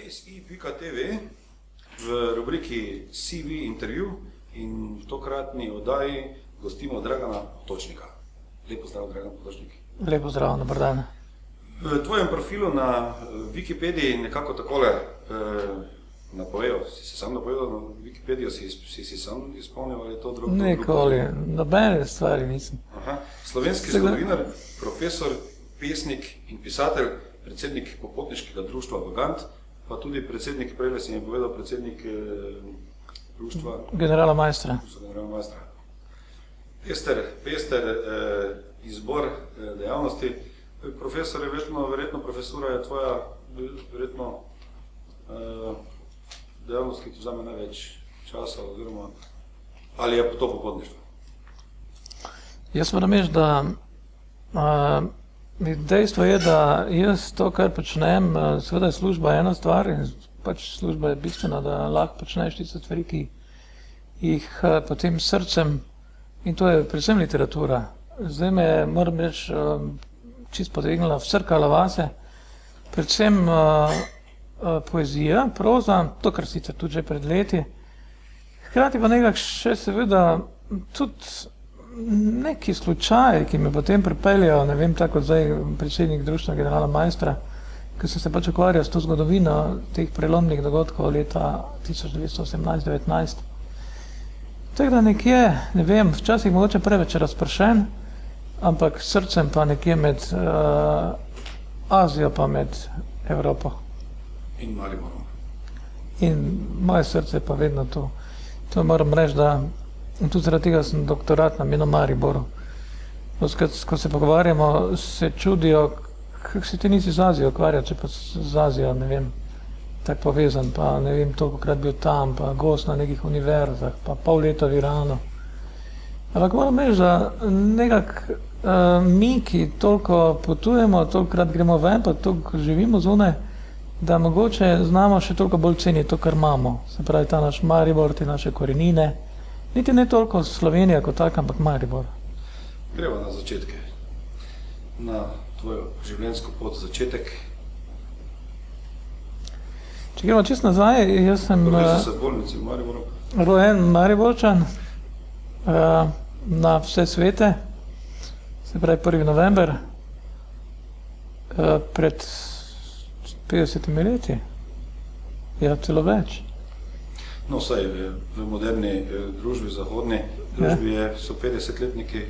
si.tv v rubriki CV intervju in v tokratni oddaji gostimo Dragana Potočnika. Lepo zdrav, Dragan Potočnik. Lepo zdrav, dober dan. V tvojem profilu na Wikipediji nekako takole napovejo, si se sam napovedal na Wikipedijo, si sam izpolnil ali je to drugo? Nikoli, nobene stvari nisem. Slovenski zgodovinar, profesor, pesnik in pisatelj, predsednik popotniškega društva Vagant, pa tudi predsednik, prej si mi je povedal, predsednik društva Generala Maistra. Pester izbor dejavnosti. Profesor je verjetno profesura je tvoja verjetno dejavnost, ki ti vzame največ časa, oziroma ali je to popotništvo? Jaz moram reči, da dejstvo je, da jaz to, kar počnem, seveda je služba ena stvar in pač služba je bistvena, da lahko počneš tiste stvari, ki jih potem srcem, in to je predvsem literatura. Zdaj me, moram reči, čisto potegnila, vsrkala vase, predvsem poezija, proza, to, kar sicer tudi že pred leti, hkrati pa nekak še seveda tudi neki slučaj, ki me potem pripeljajo, ne vem, tako zdaj predsednik društva Generala Maistra, ki sem se pač ukvarjal s to zgodovino teh prelomnih dogodkov leta 1918-19. Tako da nekje, ne vem, včasih mogoče preveč razpršen, ampak srcem pa nekje med Azijo pa med Evropo. In Mariborom. In moje srce je pa vedno tu. To moram reči, da tudi zaradi tega sem doktorat namenil Mariboru. Ko se pogovarjamo, se čudijo, kako se ti nisi z Azijo ukvarjal, če pa z Azijo, ne vem, tako povezan, pa ne vem, tolikokrat bil tam, pa gost na nekih univerzah, pa pol leta v Iranu. Ampak moram reči, da nekako mi, ki toliko potujemo, tolikokrat gremo ven, pa toliko živimo zunaj, da mogoče znamo še toliko bolj ceniti to, kar imamo. Se pravi, ta naš Maribor, te naše korenine, niti ne toliko Slovenija kot tak, ampak Maribor. Greva na začetke, na tvojo življenjsko pot, začetek. Če gremo čisto nazaj, jaz sem rojen Mariborčan na vse svete, se pravi 1. november, pred 50 leti, ja, celo več. No, vsaj v moderni družbi, zahodni družbi so 50-letniki,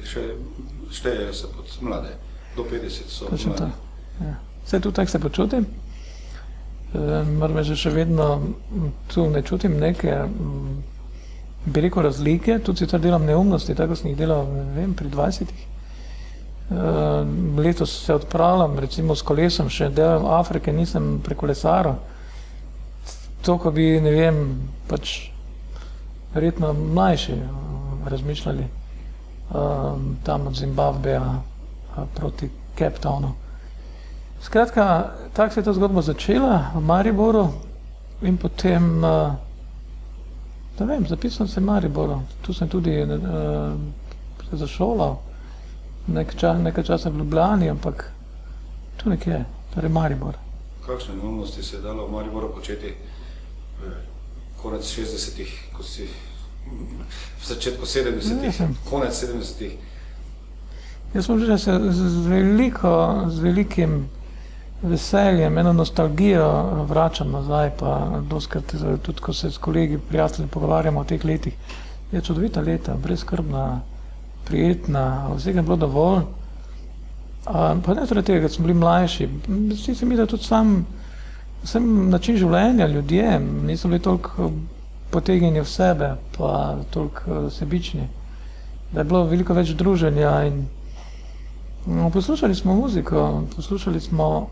štejejo se pod mlade. Do 50 so mlade. Vse tu tako se počutim. Moram reči, še vedno tu ne čutim neke, bi rekel, razlike. Tudi sicer delam neumnosti, tako sem jih delal, ne vem, pri 20-ih. Letos se odpravljam, recimo s kolesom, še del Afrike nisem prekolesaril. To, ko bi, ne vem, pač verjetno mlajši razmišljali tam od Zimbabveja proti Cape Townu. Skratka, tako se je ta zgodba začela v Mariboru in potem, ne vem, zapisal sem v Mariboru. Tu sem tudi se zašolal, nekaj časa v Ljubljani, ampak tu nekje, torej Maribor. Kakšne neumnosti se je dalo v Mariboru početi konec 60-ih, ko si v začetku 70-ih, konec 70-ih? Jaz sem že z velikim veseljem, eno nostalgijo vračam nazaj, pa doskrat tudi, ko se s kolegi, prijatelji pogovarjamo o teh letih, je čudovita leta, brezskrbna, prijetna, vsega je bilo dovolj. Pa ne zaradi tega, ker smo bili mlajši, vsi se mi da tudi sam način življenja, ljudje, niso bili toliko potegnjeni v sebe, pa toliko sebični, da je bilo veliko več druženja in poslušali smo muziko, poslušali smo,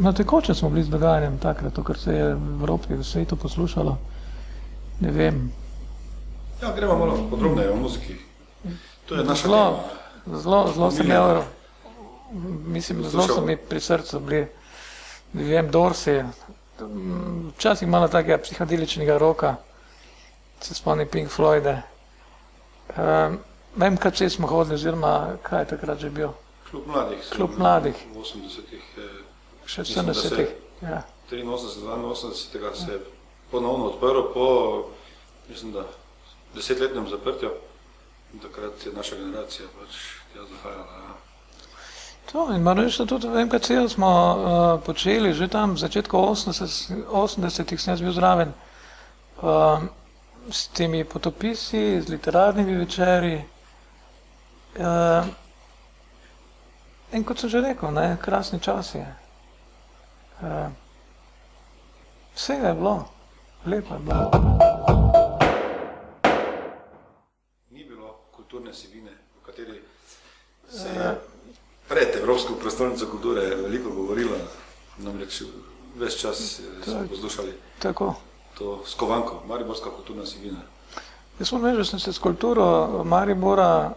na tekoče smo bili z dogajanjem takrat, to, kar se je v Evropi, v svetu poslušalo, ne vem. Ja, gremo malo podrobneje o muziki. To je naša tema. Zelo sem imel, mislim, zelo so mi pri srcu bili, ne vem, Dorsi, včasih malo takega psihadeličnega roka, se spomnim Pink Floyde. Vem, kaj če smo hodili, oziroma kaj je takrat že bil? Klub mladih. Klub mladih. V 80-ih. Še v 70-ih, ja. 83-82 se je ponovno odprl po, mislim, da 10-letnem zaprtju. In takrat je naša generacija pač tja zahajala. Ja. To, in moram reči, da tudi v MKC-u smo počeli že tam v začetku 80-ih sem jaz bil zraven s temi potopisi, z literarnimi večeri. In kot sem že rekel, ne, krasni čas je. Vsega je bilo, lepo je bilo. Ni bilo kulturne sivine, o kateri se je pred Evropsko prestolnico kulture veliko govorilo, namreč ves čas smo poslušali to skovanko, mariborska kulturna sivina. Jaz moram reči, da sem se s kulturo Maribora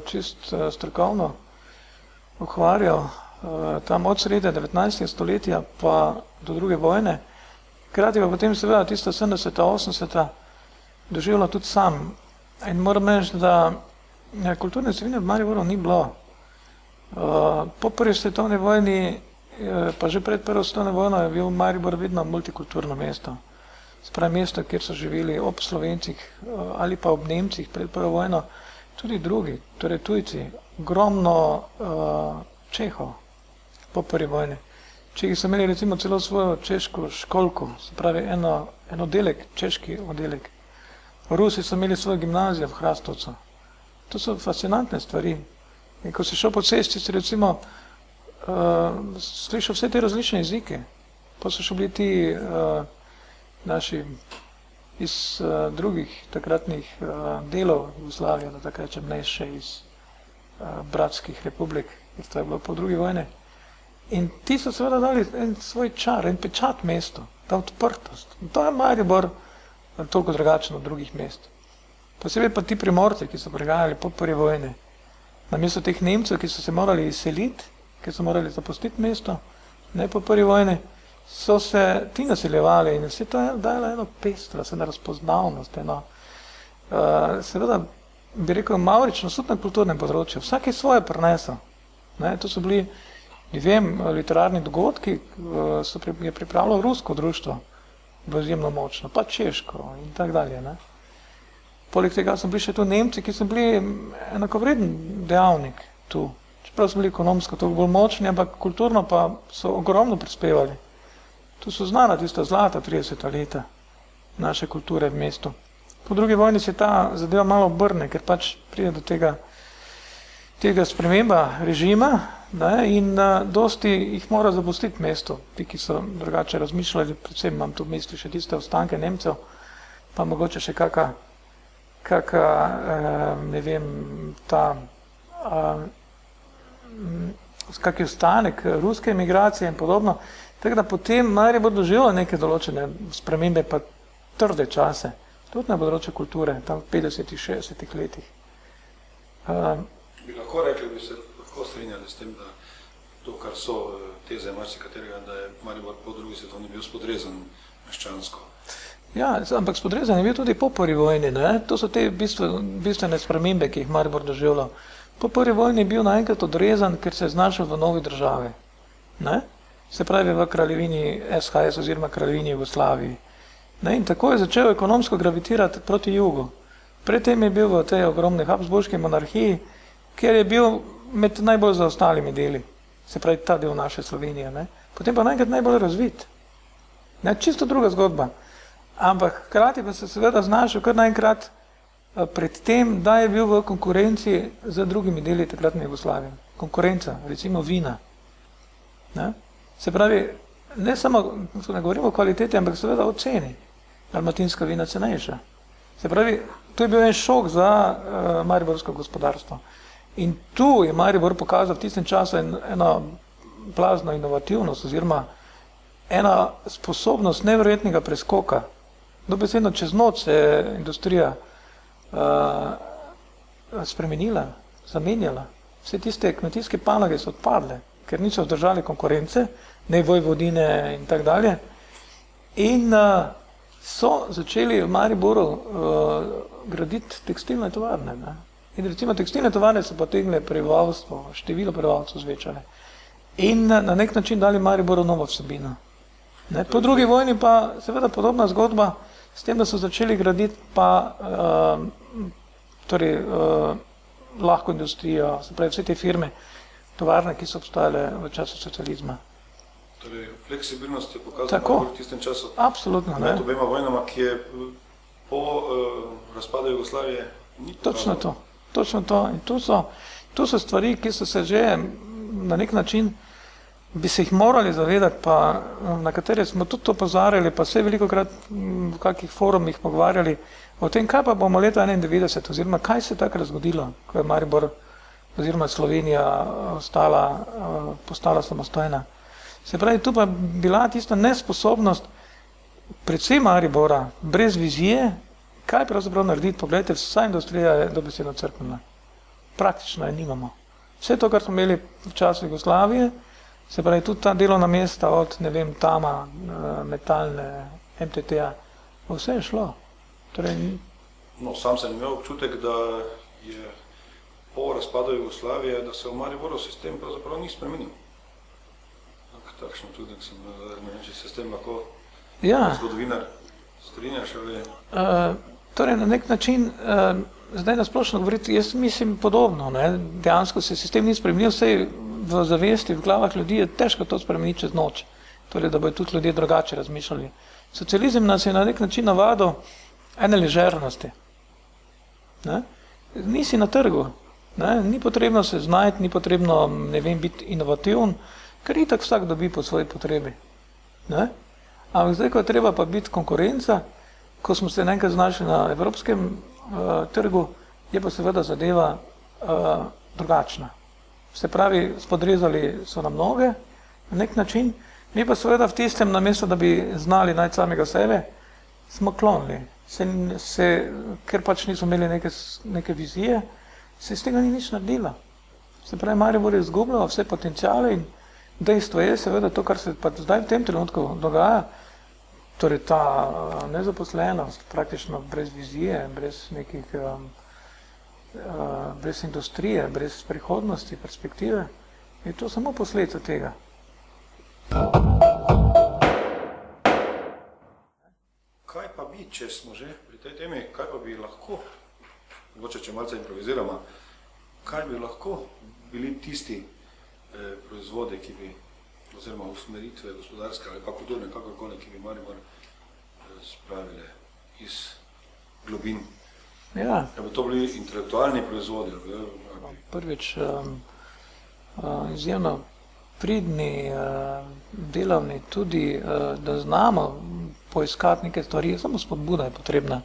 čist strokovno ukvarjal tam od srede 19. stoletja pa do druge vojne. Hkrati pa potem seveda tista 70. 80. doživljal tudi sam. In moram reči, da kulturne sivine v Mariboru ni bilo. Po prvi svetovni vojni, pa že pred prvo svetovno vojno je bil Maribor vedno multikulturno mesto. Spravi mesto, kjer so živeli ob Slovencih ali pa ob Nemcih pred prvo vojno, tudi drugi, torej tujci, ogromno Čehov po prvi vojni. Čehi so imeli recimo celo svojo češko školko, se pravi en oddelek, češki oddelek. Rusi so imeli svojo gimnazijo v Hrastovcu. To so fascinantne stvari. In ko si šel po cesti, si recimo slišal vse te različne jezike. Pa so še bili ti naši iz drugih takratnih delov Jugoslavije, da tako rečem, ne še iz bratskih republik, ker to je bilo po drugi vojni. In ti so seveda dali en svoj čar, en pečat mestu, ta odprtost. In to je Maribor toliko drugačen od drugih mest. Posebej pa ti Primorci, ki so prihajali po prvi vojni. Namesto teh Nemcev, ki so se morali izseliti, ki so morali zapustiti mesto, ne po prvi vojni, so se ti naseljevali in vse to je dajalo eno pestrost, eno razpoznavnost, seveda bi rekel mavričnost tudi na kulturnem področju. Vsak je svoje prinesel. To so bili, ne vem, literarni dogodki, je pripravilo rusko društvo, bilo izjemno močno, pa češko in tako dalje. Poleg tega so bili še tu Nemci, ki so bili enakovreden dejavnik tu. Čeprav so bili ekonomsko toliko bolj močni, ampak kulturno pa so ogromno prispevali. Tu so znana tista zlata 30. leta naše kulture v mestu. Po drugi vojni se ta zadeva malo obrne, ker pač pride do tega sprememba režima in dosti jih mora zapustiti mesto. Ti, ki so drugače razmišljali, predvsem imam tu v misli še tiste ostanke Nemcev, pa mogoče še ne vem, kak je ostanek ruske emigracije in podobno. Tako da potem Maribor doživlja neke določene spremembe, pa trde čase, tudi na področju kulture, tam v 50-ih, 60-ih letih. Bi lahko rekli, bi se lahko strinjali s tem, da to, kar so teze marsikaterega, da je Maribor po drugi svetovni bil spodrezan meščansko. Ja, ampak spodrezan je bil tudi po prvi vojni, ne? To so te bistvene spremembe, ki jih Maribor doživljal. Po prvi vojni je bil naenkrat odrezan, ker se je znašel v novi državi. Se pravi v kraljevini SHS oziroma kraljevini Jugoslaviji. In tako je začel ekonomsko gravitirati proti jugu. Predtem je bil v tej ogromni habsburški monarhiji, kjer je bil med najbolj zaostalimi deli. Se pravi ta del naše Slovenije. Potem pa naenkrat najbolj razvit. Čisto druga zgodba. Ampak hkrati pa se seveda znašel kar naenkrat pred tem, da je bil v konkurenci z drugimi deli takratne Jugoslavije. Konkurenca, recimo vina. Se pravi, ne samo, ne govorimo o kvaliteti, ampak seveda o ceni. Dalmatinska vina cenejša. Se pravi, to je bil en šok za mariborsko gospodarstvo. In tu je Maribor pokazal v tistem času eno blazno inovativnost oziroma ena sposobnost neverjetnega preskoka. Dobesedno čez noč se je industrija spremenila, zamenjala. Vse tiste kmetijske panoge so odpadle, ker niso vzdržali konkurence, ne Vojvodine in tak dalje. In so začeli v Mariboru graditi tekstilne tovarne. In recimo tekstilne tovarne so potegnile število prebivalcev zvečale. In na nek način dali Mariboru novo vsebino. Po drugi vojni pa seveda podobna zgodba s tem, da so začeli graditi pa lahko industrijo, se pravi vse te firme, tovarne, ki so obstajale v času socializma. Torej, fleksibilnost je pokazala v tistem času. Absolutno, ne. Med obema vojnama, ki je po razpadu Jugoslavije ni pokazala. Točno to. In tu so stvari, ki so se že na nek način bi se jih morali zavedati, pa na katere smo tudi opozarjali, pa se velikokrat v kakih forumih pogovarjali o tem, kaj pa bomo leta 1991, oziroma kaj se je takrat zgodilo, ko je Maribor oziroma Slovenija postala samostojna. Se pravi, tu pa bila tista nesposobnost, predvsem Maribora, brez vizije, kaj pravzaprav narediti. Poglejte, vsa industrija je dobesedno crknila. Praktično je nimamo. Vse to, kar smo imeli v času Jugoslavije, se pravi, tudi ta delovna mesta od, ne vem, Tama, Metalne, MTT-a, vse je šlo. Torej, sam sem imel občutek, da je po razpadu Jugoslavije, da se v Mariboru sistem pravzaprav ni spremenil. Takšen občutek sem, ne vem, če se s tem lahko zgodovinar strinjaš ali... Torej, na nek način, zdaj nasplošno govoriti, jaz mislim podobno, ne? Dejansko se sistem ni spremenil, vsej v zavesti, v glavah ljudi je težko to spremeniti čez noč, torej, da bodo tudi ljudje drugače razmišljali. Socializem nas je na nek način navadil ene ležernosti. Nisi na trgu, ne? Ni potrebno se znajti, ni potrebno, ne vem, biti inovativen, ker itak vsak dobi po svoji potrebi. Ne? Ampak zdaj, ko je treba pa biti konkurenca, ko smo se nekaj znašli na evropskem trgu, je pa seveda zadeva drugačna. Se pravi, spodrezali so nam noge na nek način, mi pa seveda v tistem, namesto da bi znali najti samega sebe, smo klonili. Ker pač nismo imeli neke vizije, se iz tega ni nič naredila. Se pravi, Maribor je izgubljal vse potenciale in dejstvo je seveda to, kar se pa zdaj v tem trenutku dogaja, torej ta nezaposlenost, praktično brez vizije, brez nekih, brez industrije, brez prihodnosti, perspektive, je to samo posledica tega. Kaj pa bi, če smo že pri tej temi, kaj pa bi lahko, mogoče če malce improviziramo, kaj bi lahko bili tisti proizvode, ki bi, oziroma usmeritve gospodarske ali pa kulturne, kakorkoli, ki bi Maribor spravile iz globin? Ja. Da bi to bili intelektualni proizvodi? Prvič, izjemno pridni, delavni, tudi, da znamo poiskati neke stvari, samo spodbuda je potrebna.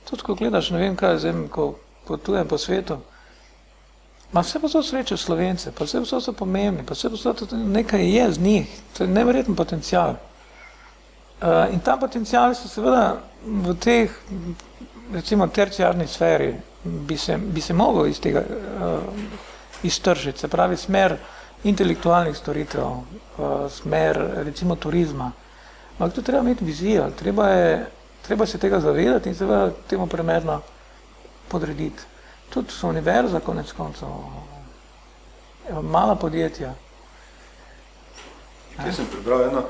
Tudi, ko gledaš, ne vem kaj, ko potujem po svetu, ma vse posod srečaš Slovence, pa vse posod so pomembni, pa vse posod nekaj je z njih, to je neverjeten potencial. In ta potencial se seveda v teh, recimo, terciarni sferi bi se mogel iz tega iztržiti, se pravi smer intelektualnih storitev, smer, recimo, turizma. Ampak tu treba imeti vizijo, treba se tega zavedati in seveda temu primerno podrediti. Tudi so univerza, konec koncev, mala podjetja. Jaz sem prebral eno,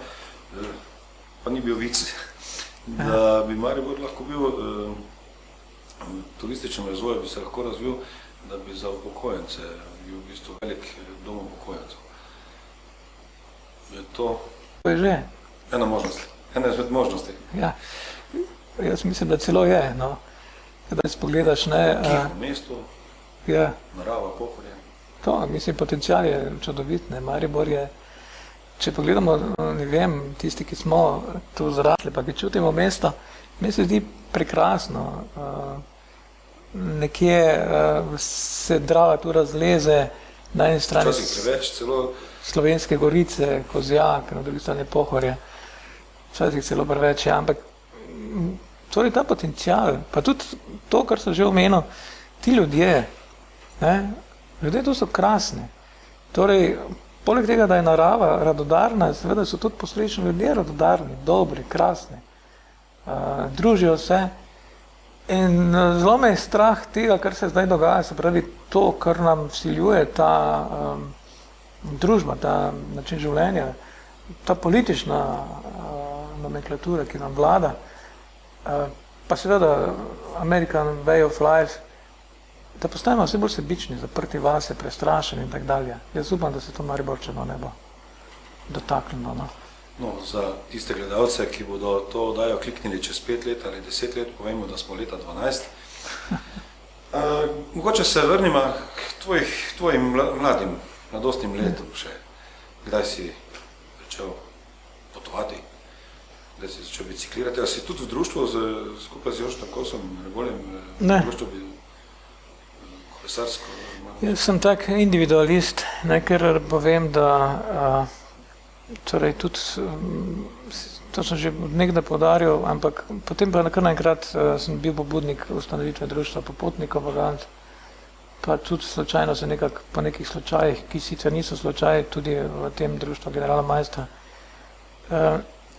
pa ni bil vic, da bi Maribor lahko bil, turističen razvoj bi se lahko razvil, da bi za upokojence bil v bistvu velik dom upokojencev. Je to? To je že. Ena možnost, ena izmed možnosti. Ja, jaz mislim, da celo je, no. Kada si pogledaš, ne... Tiho mesto, narava, Pohorje. To, mislim, potencial je čudovit, ne, Maribor je, če pogledamo, ne vem, tisti, ki smo tu zrasli, pa ki čutimo mesto, mi se zdi prekrasno. Nekje se Drava tu razleze, na eni strani preveč, celo... Slovenske gorice, Kozjak, na drugi strani Pohorje, včasih celo preveč, ja, ampak torej ta potencial, pa tudi to, kar sem že omenil, ti ljudje, ne, ljudje tu so krasni. Torej, poleg tega, da je narava radodarna, seveda so tudi posledično ljudje radodarni, dobri, krasni, družijo se in zelo me je strah tega, kar se zdaj dogaja, se pravi to, kar nam vsiljuje ta družba, ta način življenja, ta politična nomenklatura, ki nam vlada, pa seveda American way of life, da postajamo vse bolj sebični, zaprti vase, prestrašeni in tak dalje. Jaz upam, da se to Mariborčano ne bo dotaknilo. No? No, za tiste gledalce, ki bodo to oddajo kliknili čez 5 let ali 10 let, povemo, da smo leta 12. Mogoče se vrnimo k tvojim mladim, mladostnim letom še. Kdaj si začel potovati? Kdaj si začel biciklirati? Ali si tudi v društvu skupaj z Jožetom Kosom, Reboljem? Ne. Društvo bi kolesarsko? Jaz sem tak individualist, ker povem, da torej tudi, to sem že nekdaj poudaril, ampak potem pa kar naenkrat sem bil pobudnik ustanovitve društva popotnikov Vagant, pa tudi slučajno se nekako po nekih slučajih, ki sicer niso slučaji, tudi v tem društvu generala Majstra.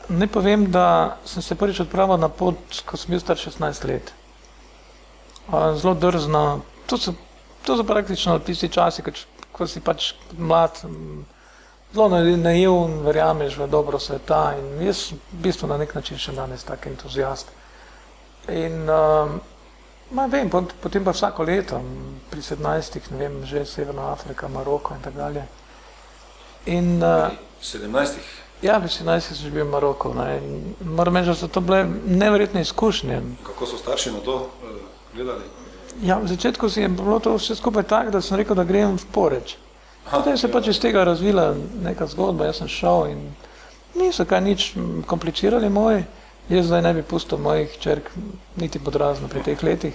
Ne povem, da sem se prvič odpravil na pot, ko sem bil star 16 let. Zelo drzno, to so praktično tisti časi, ko si pač mlad, zelo naivn, verjameš v dobro sveta in jaz v bistvu na nek način še danes tak entuzijast. In vem, potem pa vsako leto, pri 17-ih, ne vem, že Severna Afrika, Maroko in tak dalje. In 17-ih? Ja, pri 17-ih sem že bil v Maroku. Moram reči, da so to bile neverjetne izkušnje. Kako so starši na to gledali? Ja, v začetku si je bilo to vse skupaj tak, da sem rekel, da grem v Poreč. Potem se pač iz tega razvila neka zgodba, jaz sem šel in niso kaj nič komplicirali moji, jaz zdaj ne bi pustil mojih čerk niti podrazno pri teh letih.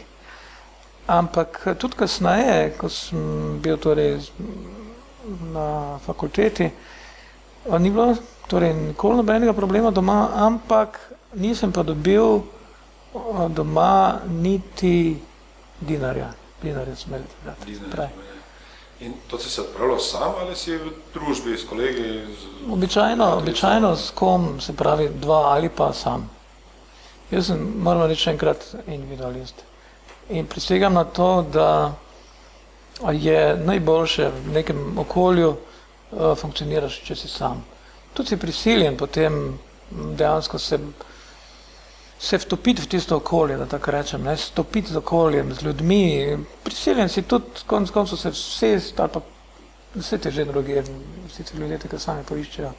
Ampak tudi kasneje, ko sem bil torej na fakulteti, ni bilo torej nikoli nobenega problema doma, ampak nisem pa dobil doma niti dinarja smo imeli. In to si se odpravljal sam ali si v družbi s kolegi? Običajno s kom, se pravi 2 ali pa sam. Jaz sem, moram reči enkrat, individualist. In prisegam na to, da je najboljše v nekem okolju funkcioniraš, če si sam. Tudi si prisiljen potem dejansko se vtopiti v tisto okolje, da tako rečem, stopiti z okoljem, z ljudmi, prisiljen si tudi konec koncev se vsest, ali pa vse te že druge, vsi ti ljudje tega sami poiščejo.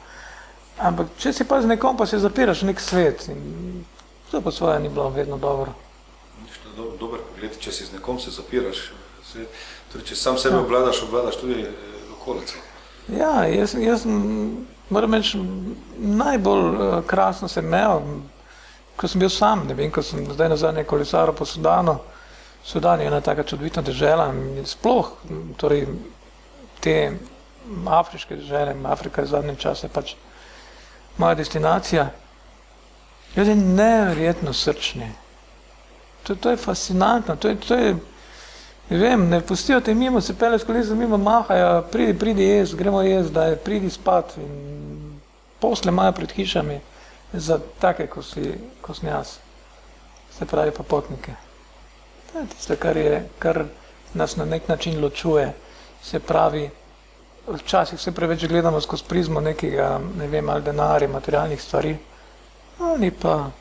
Ampak če si pa z nekom, pa se zapiraš v nek svet in to po svoje ni bilo vedno dobro. Dober pogled, če si z nekom se zapiraš v svet, torej če sam sebe obvladaš tudi okolico. Ja, jaz moram reči, najbolj krasno sem imel, ko sem bil sam, ne vem, ko sem zdaj nazadnje kolesaril po Sudanu. Sudan je ena taka čudovita dežela, sploh torej te afriške dežele, Afrika je v zadnjem času pač moja destinacija. Ljudje neverjetno srčni. To je fascinantno, to je, ne vem, ne pustijo te mimo, se pelje s kolesom mimo, mahajo, pridi jesti, gremo jesti, pridi spat in posle imajo pred hišami za take, ko sem jaz, se pravi pa potnike. To je tisto, kar nas na nek način ločuje, se pravi, včasih vse preveč gledamo skozi prizmo nekega, ne vem, ali denarja, materialnih stvari, oni pa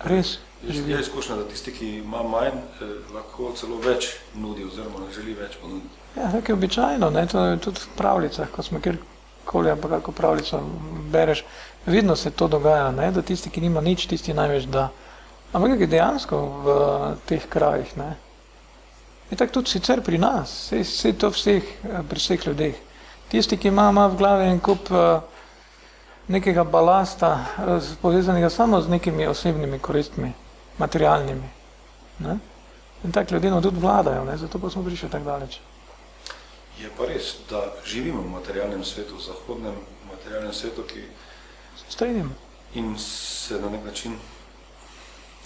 res živijo. Je izkušnja, da tisti, ki ima manj, lahko celo več nudi oziroma želi več ponuditi. Ja, tako je običajno, to je tudi v pravljicah, ko smo kjerkoli, ampak kako pravljico bereš, vidno se to dogaja, da tisti, ki nima nič, tisti največ da. Ampak je dejansko v teh krajih. In tako tudi sicer pri nas, vse to pri vseh ljudeh. Tisti, ki ima v glavi en kup nekega balasta, povezanega samo z nekimi osebnimi koristmi, materialnimi. In tako ljudje tudi vladajo, zato pa smo prišli tako daleč. Je pa res, da živimo v materialnem svetu, v zahodnem materialnem svetu, ki strinjam. In se na nek način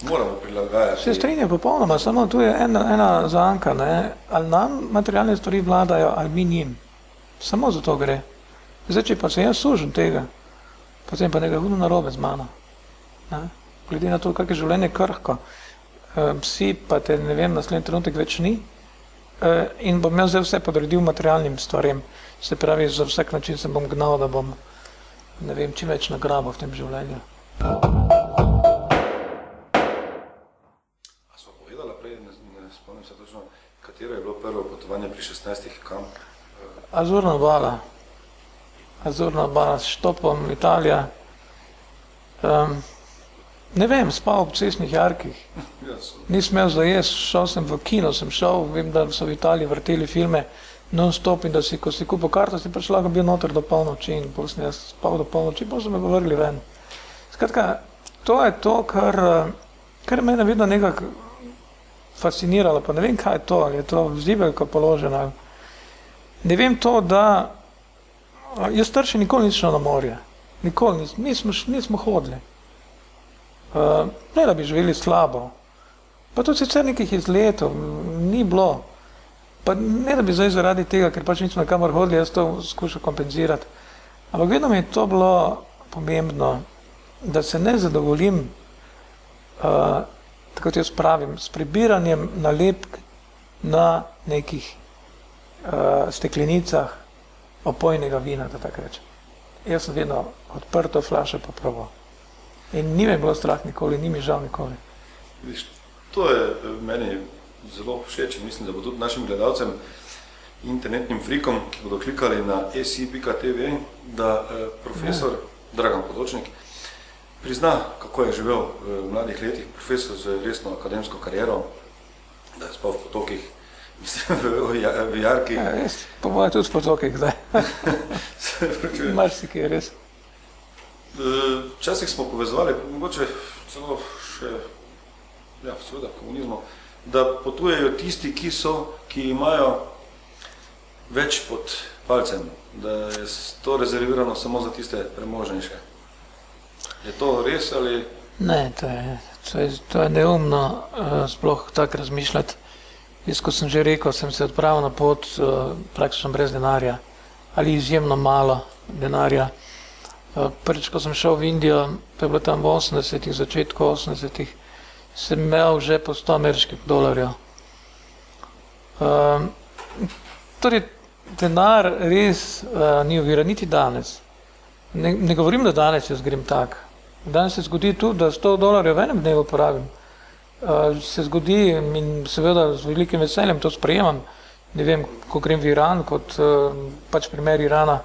moramo prilagajati. Se strinjam popolnoma, samo tu je ena zanka, ali nam materialne stvari vladajo, ali mi njim. Samo za to gre. Zdaj, če pa se jaz sužim tega, potem pa nekaj hudo narobe z mano. Glede na to, kak je življenje krhko, psi pa te, ne vem, naslednji trenutek več ni in bom jaz zdaj vse podredil materialnim stvarem. Se pravi, za vsak način se bom gnal, da bom ne vem, čim več nagrabo v tem življenju. A smo povedala prej, ne spomnim se točno, katero je bilo prvo potovanje pri 16-ih, kam? Azurna obala s štopom Italija. Ne vem, spal v cestnih jarkih. Nisem imel za jesti, šel sem v kino, vem, da so v Italiji vrteli filme non-stop in da si, ko si kupil karto, si pač lahko bil noter do polnoči in pol sem jaz spal do polnoči, pol so me povrgli ven. Skratka, to je to, kar je mene vedno nekako fasciniralo, pa ne vem, kaj je to, ali je to zibelko položeno. Ne vem to, da jaz starši nikoli nisem šel na morje, nikoli nismo hodili. Ne da bi živeli slabo, pa tudi sicer nekih izletov ni bilo, pa ne da bi zdaj zaradi tega, ker pač nismo kamor hodili, jaz to skušal kompenzirati. Ampak vedno mi je to bilo pomembno, da se ne zadovoljim, tako kot jaz pravim, s prebiranjem nalepk na nekih steklenicah opojnega vina, da tako rečem. Jaz sem vedno odprto flašo poproval. In ni me bilo strah nikoli, ni mi žal nikoli. Viš, to je meni zelo všeč in mislim, da bo tudi našim gledalcem, internetnim frikom, ki bodo klikali na si.tv, da profesor Dragan Potočnik prizna, kako je živel v mladih letih, profesor z resno akademsko kariero, da je spal v potokih, v jarkih. Ja, res, po moje tudi v potokih zdaj. Marsikaj je res. Včasih smo povezovali, mogoče celo še, ja, seveda, komunizmu, da potujejo tisti, ki imajo več pod palcem, da je to rezervirano samo za tiste premožnejše. Je to res ali? Ne, to je neumno sploh tako razmišljati. Jaz, ko sem že rekel, sem se odpravil na pot praktično brez denarja ali izjemno malo denarja. Prvič, ko sem šel v Indijo, to je bilo tam v 80-ih, začetku 80-ih, sem imel že po 100 ameriških dolarjev. Torej, denar res ni ovira, niti danes. Ne govorim, da danes jaz grem tak. Danes se zgodi tudi, da 100 dolarjev v enem dnevu porabim. Se zgodi in seveda z velikim veseljem to sprejemam. Ne vem, ko grem v Iran, kot pač primer Irana,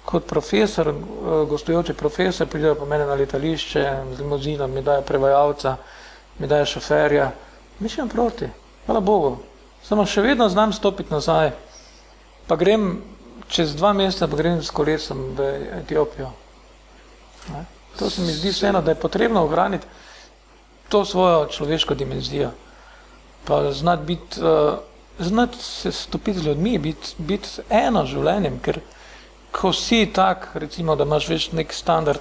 kot profesor, gostujoči profesor, pridejo po mene na letališče z limuzinom, mi dajo prevajalca, mi dajo šoferja. Mišljam proti, hvala Bogu. Samo še vedno znam stopiti nazaj. Pa grem čez 2 meseca, pa grem s kolesom v Etiopijo. To se mi zdi vseeno, da je potrebno ohraniti to svojo človeško dimenzijo. Pa znati se stopiti z ljudmi, biti eno življenjem, ker ko si tak, recimo, da imaš več nek standard,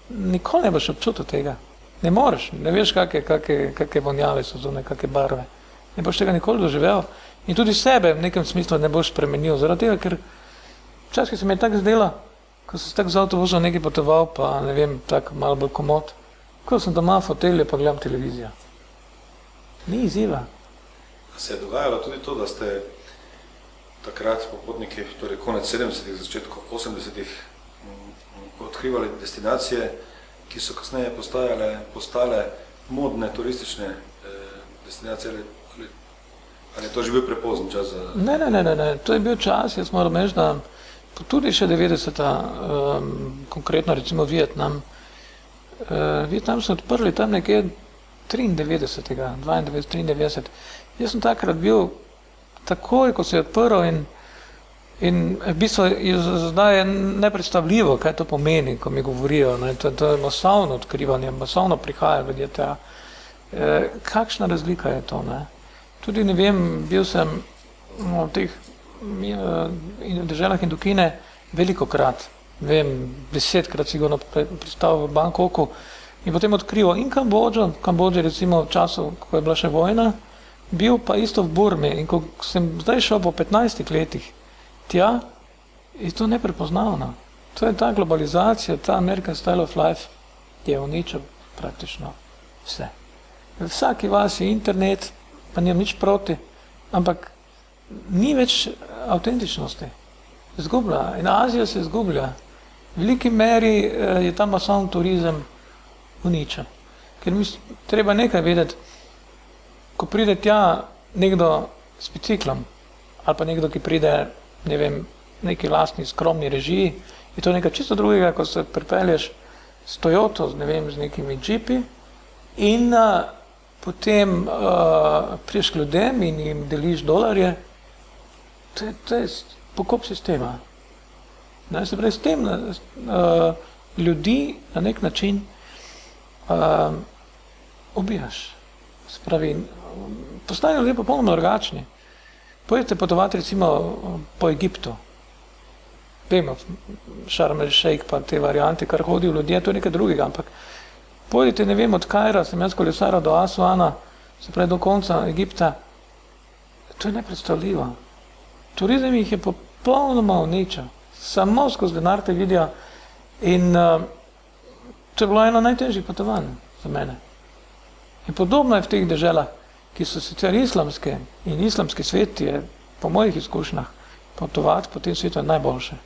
nikoli ne boš občutil tega. Ne moreš, ne veš, kakve vonjave so zunaj, kakve barve. Ne boš tega nikoli doživel. In tudi sebe v nekem smislu ne boš spremenil. Zaradi tega, ker včasih se mi je tako zdelo, ko sem tako z avtobusом nekaj potoval, pa ne vem, tako malo bolj komod, ko sem doma v fotelju, pa gledam televizijo. Ni izziva. Se je dogajalo tudi to, da ste takrat popotniki, torej konec 70-ih, začetku 80-ih, odkrivali destinacije, ki so kasneje postale modne turistične destinacije, ali je to že bil prepozen čas za... Ne, to je bil čas, jaz moram reči, da tudi še 90-ta, konkretno recimo Vietnam. Vietnam so odprli tam nekje 92-93. Jaz sem takrat bil takoj, ko se je odprl in v bistvu zdaj je nepredstavljivo, kaj to pomeni, ko mi govorijo. To je masovno odkrivanje, masovno prihaja ljudje tega. Kakšna razlika je to? Tudi ne vem, bil sem v teh državah Indokine velikokrat, vem, 10-krat sigurno pristal v Bangkoku in potem odkrival in Kambodžo recimo v času, ko je bila še vojna, bil pa isto v Burmi in ko sem zdaj šel po 15 letih tja, je to neprepoznavno. To je ta globalizacija, ta American style of life, ki je uničil praktično vse. V vsaki vasi je internet, pa nimam nič proti, ampak ni več avtentičnosti. Izgublja. In Azija se izgublja. V veliki meri je ta masovni turizem uničen. Ker treba nekaj vedeti, ko pride tja nekdo s biciklom ali pa nekdo, ki pride, ne vem, neki lastni skromni režiji, je to nekaj čisto drugega, ko se pripelješ s Toyoto, ne vem, z nekimi džipi in potem priješ k ljudem in jim deliš dolarje. To je pokop sistema. Se pravi, s tem ljudi na nek način ubijaš. Se pravi, postanejo ljudje popolnoma drugačni. Pojdite potovati recimo po Egiptu. Vemo, Šarm el Šejk pa te variante, kar hodijo ljudje, to je nekaj drugega, ampak pojdite, ne vem, od Kaira, sem jaz kolesaril do Asuana, se pravi do konca Egipta, to je nepredstavljivo. Turizem jih je popolnoma uničil, samo skozi denar te vidijo in to je bilo eno najtežjih potovanj za mene. In podobno je v teh deželah, ki so sicer islamske in islamski svet je po mojih izkušnjah potovati po tem svetu je najboljše.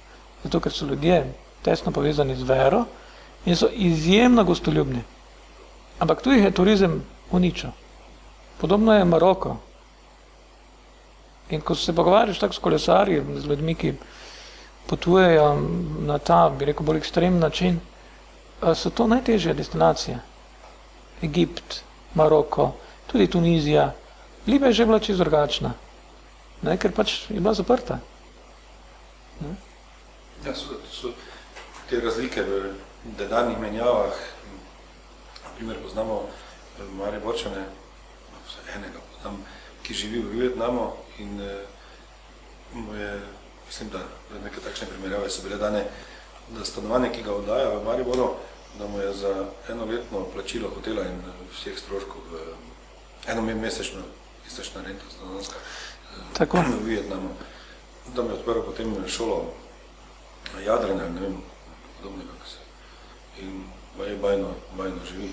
Zato, ker so ljudje tesno povezani z vero in so izjemno gostoljubni. Ampak tu jih je turizem uničil. Podobno je Maroko. In ko se pogovarjaš tako s kolesarji, z ljudmi, ki potujejo na ta, bi rekel, bolj ekstrem način, so to najtežje destinacije. Egipt, Maroko, tudi Tunizija. Libija je že bila čisto drugačna, ker pač je bila zaprta. Ja, so te razlike v denarnih menjavah. Na primer poznamo Mariborčane, enega poznam, ki živi v Vietnamu in mu je, mislim, da neke takšne primerjave so bile dane, da stanovanje, ki ga oddaja v Mariboru, da mu je za enoletno plačilo hotela in vseh stroškov enomesečno renta stanovanjska v Vietnamu. Da mi je odprl potem šolo jadranja, ne vem, podobnega, in bajno živi.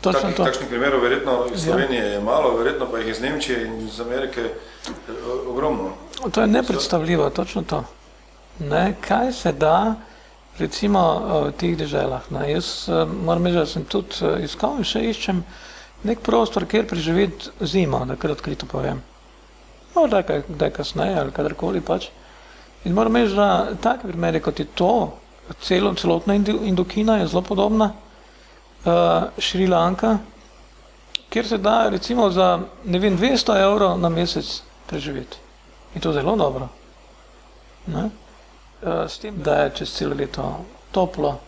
Takšnih primerov verjetno iz Slovenije je malo, verjetno pa jih iz Nemčije in iz Amerike ogromno. To je nepredstavljivo, točno to. Kaj se da, recimo v teh deželah. Jaz moram reči, da sem tudi iskal in še iščem nek prostor, kjer preživeti zimo, da kar odkrito povem. Morda kdaj kasneje ali kadarkoli pač. In moram reči, da take primere, kot je to, celotna Indokina je zelo podobna, Šri Lanka, kjer se da recimo za, ne vem, 200 evrov na mesec preživeti. In to zelo dobro. S tem, da je čez celo leto toplo,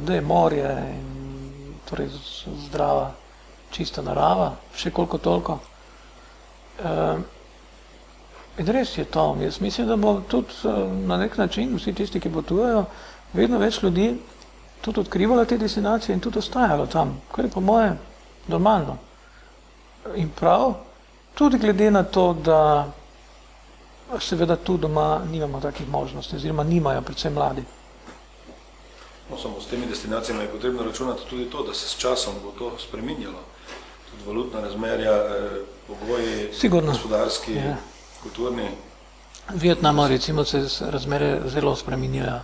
da je morje in torej zdrava, čista narava, še koliko toliko. In res je to. Jaz mislim, da bo tudi na nek način vsi tisti, ki potujejo, vedno več ljudi tudi odkrivalo te destinacije in tudi ostajalo tam, kar je po moje normalno. In prav, tudi glede na to, da seveda tu doma nimamo takih možnosti, oziroma nimajo predvsem mladi. No, samo s temi destinacijami je potrebno računati tudi to, da se s časom bo to spreminjalo. Tudi valutna razmerja, pogoji, gospodarski, kulturni. V Vietnamu recimo se razmere zelo spreminjajo.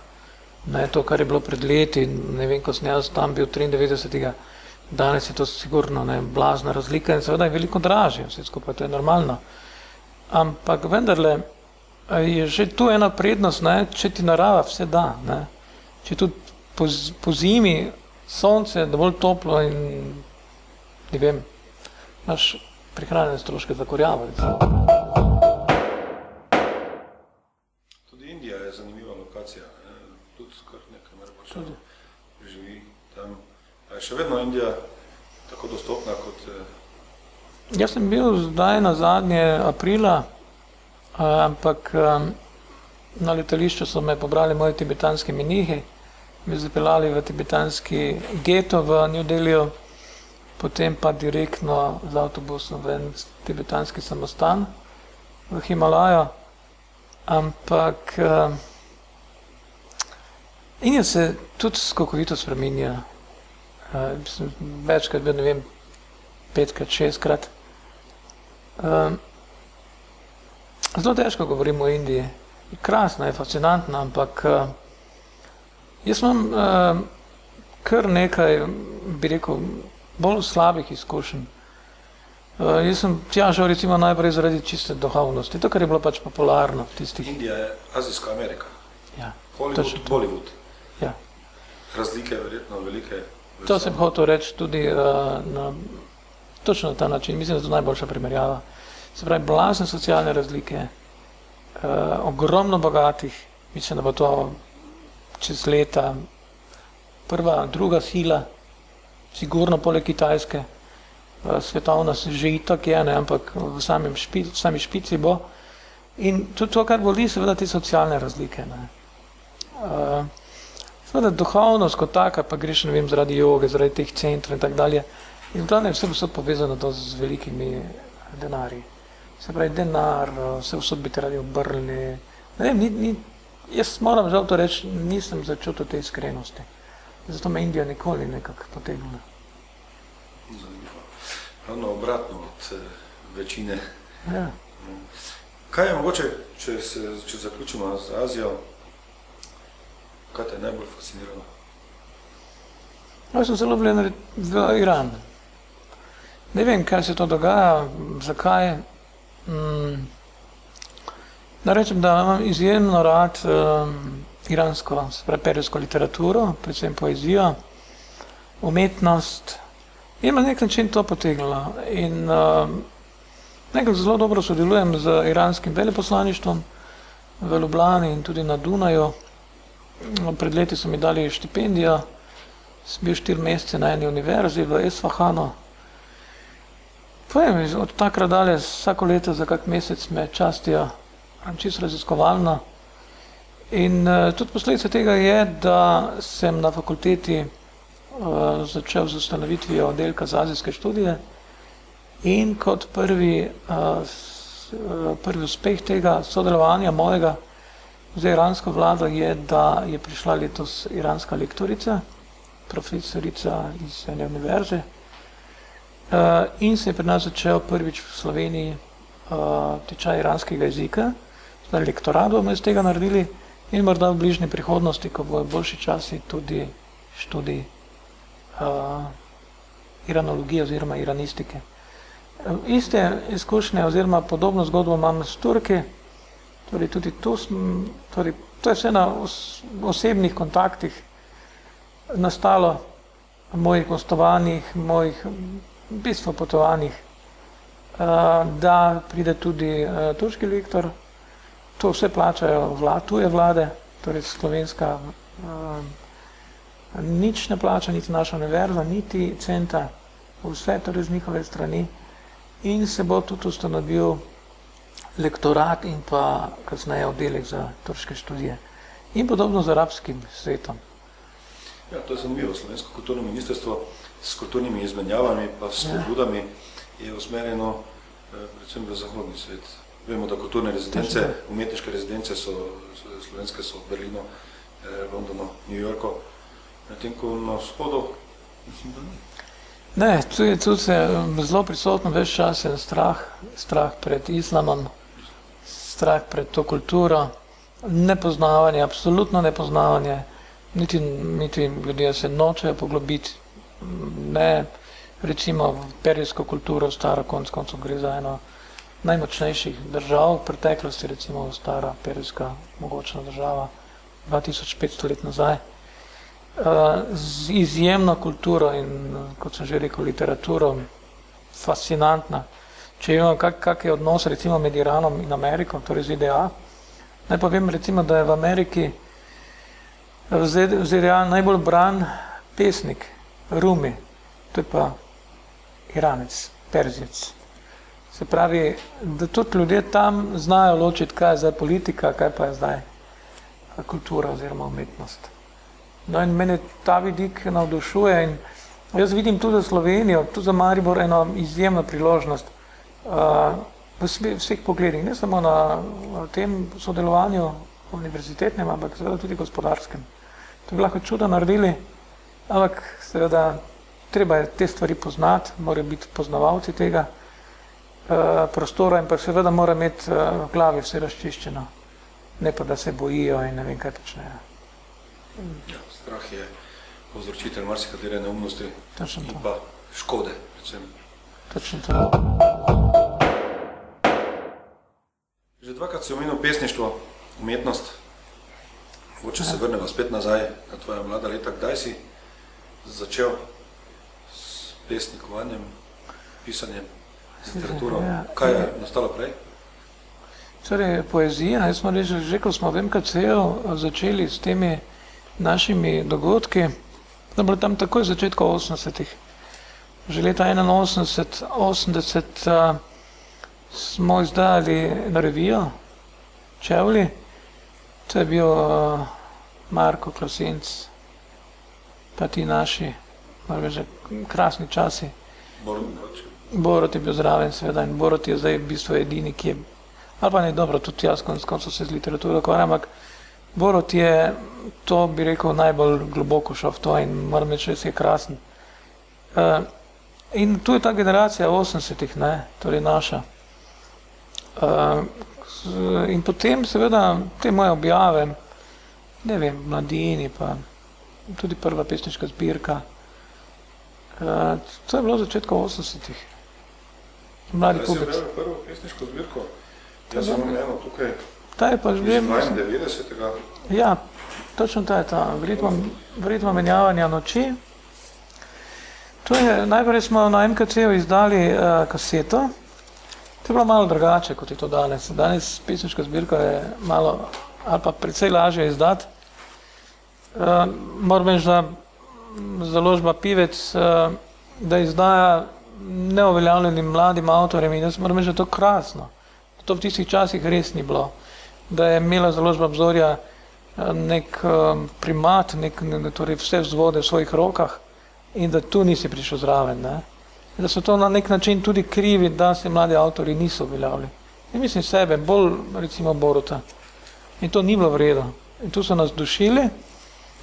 To, kar je bilo pred leti, ne vem, ko sem jaz tam bil 93. Danes je to sigurno blazna razlika in seveda je veliko dražje, vse skupaj, to je normalno. Ampak vendarle je že tu ena prednost, če ti narava vse da. Če tudi po zimi sonce, dovolj toplo in ne vem, imaš prihranjene stroške za kurjavo. Tudi Indija je zanimiva lokacija. Tudi kar nekaj Mariborčanov živi tam. A je še vedno Indija tako dostopna kot... Jaz sem bil zdaj na zadnje aprila, ampak na letališču so me pobrali moji tibetanski menihi, me zapeljali v tibetanski geto v New Delhiju, potem pa direktno z avtobusom v en tibetanski samostan v Himalajo. Ampak Indija se tudi skokovito spreminja. Večkrat bil, ne vem, 5-krat, 6-krat. Zelo težko govorim o Indiji. Krasna je, fascinantna, ampak Jaz imam kar nekaj, bi rekel, bolj slabih izkušenj. Jaz sem tja šel recimo najprej zaradi čiste duhovnosti, to, kar je bilo pač popularno v tistih. Indija je Azijska Amerika. Ja. Hollywood, Bollywood. Ja. Razlike verjetno velike. To sem hotel reči tudi točno na ta način, mislim, da je to najboljša primerjava. Se pravi, blazne socialne razlike, ogromno bogatih, mislim, da bo to čez leta prva, druga sila, sigurno poleg Kitajske, svetovna že itak je, ne, ampak v sami špici bo. In tudi to, kar boli, seveda te socialne razlike. Ne. Seveda duhovnost kot taka, pa greš, ne vem, zaradi joge, zaradi teh centrov in tak dalje. In glavno je vse povezano to z velikimi denarji. Se pravi, denar, vse bi te radi obrli. Ne vem, jaz moram žal to reči, nisem začutil te iskrenosti. Zato me Indija nikoli nekako potegnila. Zanimivo. Ravno obratno od večine. Ja. Kaj je mogoče, če zaključimo z Azijo, kaj te je najbolj fasciniralo? Jaz sem zelo bil v Iran. Ne vem, kaj se to dogaja, zakaj. Da rečem, da imam izjemno rad iransko, se pravi perzijsko literaturo, predvsem poezijo, umetnost. In na nek način to potegnilo. In nekaj zelo dobro sodelujem z iranskim veleposlaništvom v Ljubljani in tudi na Dunaju. Pred leti so mi dali štipendijo, sem bil 4 mesece na eni univerzi v Esfahanu. Povem, od takrat dalje vsako leto za kak mesec me častijo čisto raziskovalno. In tudi posledica tega je, da sem na fakulteti začel z ustanovitvijo oddelka za azijske študije in kot prvi uspeh tega sodelovanja mojega z iransko vlado je, da je prišla letos iranska lektorica, profesorica iz ene univerze in se je pri nas začel prvič v Sloveniji tečaj iranskega jezika, zdaj lektorat bomo iz tega naredili in morda v bližnji prihodnosti, ko bojo boljši časi, tudi študij iranologije oziroma iranistike. Iste izkušnje oziroma podobno zgodbo imam s Turki, torej tudi tu torej to je vse na osebnih kontaktih nastalo, mojih gostovanjih, mojih v bistvu potovanjih, da pride tudi turški lektor. To vse plačajo tuje vlade, torej slovenska nič ne plača, niti naša univerza, niti centa, vse torej z njihove strani. In se bo tudi ustanovil lektorat in pa kasneje oddelek za turške študije. In podobno z arabskim svetom. Ja, to je zanimivo. Slovensko kulturno ministrstvo s kulturnimi izmenjavami pa s pobudami je usmerjeno predvsem v zahodni svet. Vemo, da kulturne rezidence, umetniške rezidence slovenske so v Berlinu, Londonu, New Yorku, medtem ko na vzhodu mislim, da ni. Ne, tu je zelo prisotno ves čas strah pred islamom, strah pred to kulturo, nepoznavanje, absolutno nepoznavanje, niti ljudje se nočejo poglobiti, ne, recimo v perzijsko kulturo, staro konec koncev gre za eno najmočnejših držav v preteklosti, recimo stara perzijska mogočna država 2500 let nazaj, z izjemno kulturo in, kot sem že rekel, literaturo, fascinantna. Če imamo kak je odnos recimo med Iranom in Ameriko, torej ZDA, naj povem recimo, da je v Ameriki v ZDA najbolj bran pesnik, Rumi, to je pa Iranec, Perzijec. Se pravi, da tudi ljudje tam znajo ločiti, kaj je zdaj politika, kaj pa je zdaj kultura oziroma umetnost. No in mene ta vidik navdušuje in jaz vidim tudi za Slovenijo, tudi za Maribor eno izjemno priložnost v vseh pogledih, ne samo na tem sodelovanju univerzitetnem, ampak seveda tudi gospodarskem. To bi lahko čudo naredili, ampak seveda treba je te stvari poznati, morajo biti poznavalci tega prostora in pa seveda mora imeti v glavi vse razčiščeno, ne pa da se bojijo in ne vem kaj počnejo. Ja, strah je povzročitelj marsikatere neumnosti in pa škode, predvsem. Točno to. Že dvakrat si omenil pesništvo, umetnost. Mogoče se vrneva spet nazaj na tvoja mlada leta. Kdaj si začel s pesnikovanjem, pisanjem, literaturo? Kaj je nastalo prej? Torej, poezija, jaz smo že, ko smo v MKC-u začeli s temi našimi dogodki, da bilo tam takoj v začetku 80-ih. Že leta 81, 80 smo izdali na revijo Čevlji. To je bil Marko Klosinc, pa ti naši, moram reči, krasni časi. Borut je bil zraven, seveda, in Borut je zdaj v bistvu edini, ki je, ali pa ne dobro, tudi jaz koncu se z literaturo ukvarjam, ampak Borut je, to bi rekel, najbolj globoko šel v to in moram reči, res je krasen. In tu je ta generacija 80-ih, torej naša. In potem seveda te moje objave, ne vem, Mladini, pa tudi prva pesniška zbirka. To je bilo v začetku 80-ih. Mladi Pubec. Kaj si objavil prvo pesniško zbirko? Jaz sem eno tukaj iz 92-ega. Ja, točno ta je ta, v ritmu menjavanja noči. Najprej smo na MKC-u izdali kaseto. To je bilo malo drugače, kot je to danes. Danes pesniška zbirka je malo, ali pa precej lažje izdati. Moram reči, da založba Pivec, da izdaja neuveljavljenim mladim avtorjem in jaz moram reči, da je to krasno. To v tistih časih res ni bilo. Da je imela založba Obzorja nek primat, torej vse vzvode v svojih rokah in da tu nisi prišel zraven. Da so to na nek način tudi krivi, da se mladi avtori niso uveljavili. In mislim sebe, bolj recimo Boruta. In to ni bilo v redu. In tu so nas dušili.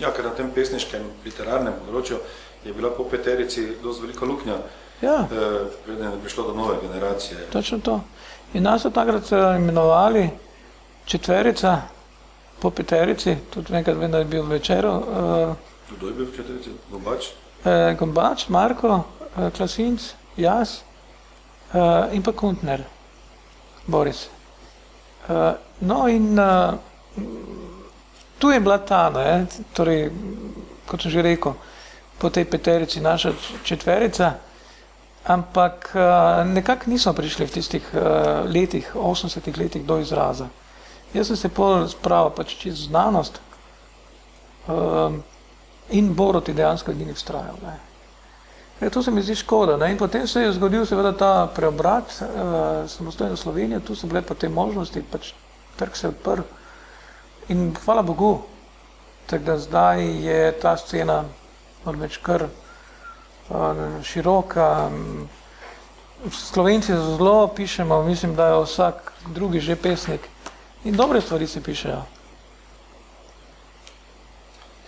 Ja, ker na tem pesniškem, literarnem področju je bila po peterici dosti velika luknja. Ja. Preden je prišlo do nove generacije. Točno to. In nas so takrat imenovali četverica po peterici, tudi nekaj vem, da je bil večero. Kdo je bil v četverici? Gombač? Gombač, Marko, Klosinc, jaz in pa Kuntner, Boris. No in tu je bila ta, torej, kot sem že rekel, po tej peterici naša četverica, ampak nekako nismo prišli v tistih letih, 80-ih letih do izraza. Jaz sem se pol spravil pač čez znanost in Borut je dejansko edini vztrajal. To se mi zdi škoda. In potem se je zgodil seveda ta preobrat samostojne Slovenije, tu so bile pa te možnosti, pač trg se je odprl. In hvala Bogu, tako da zdaj je ta scena, moram reči, kar široka. Slovenci zelo pišemo, mislim, da je vsak drugi že pesnik. In dobre stvari se pišejo.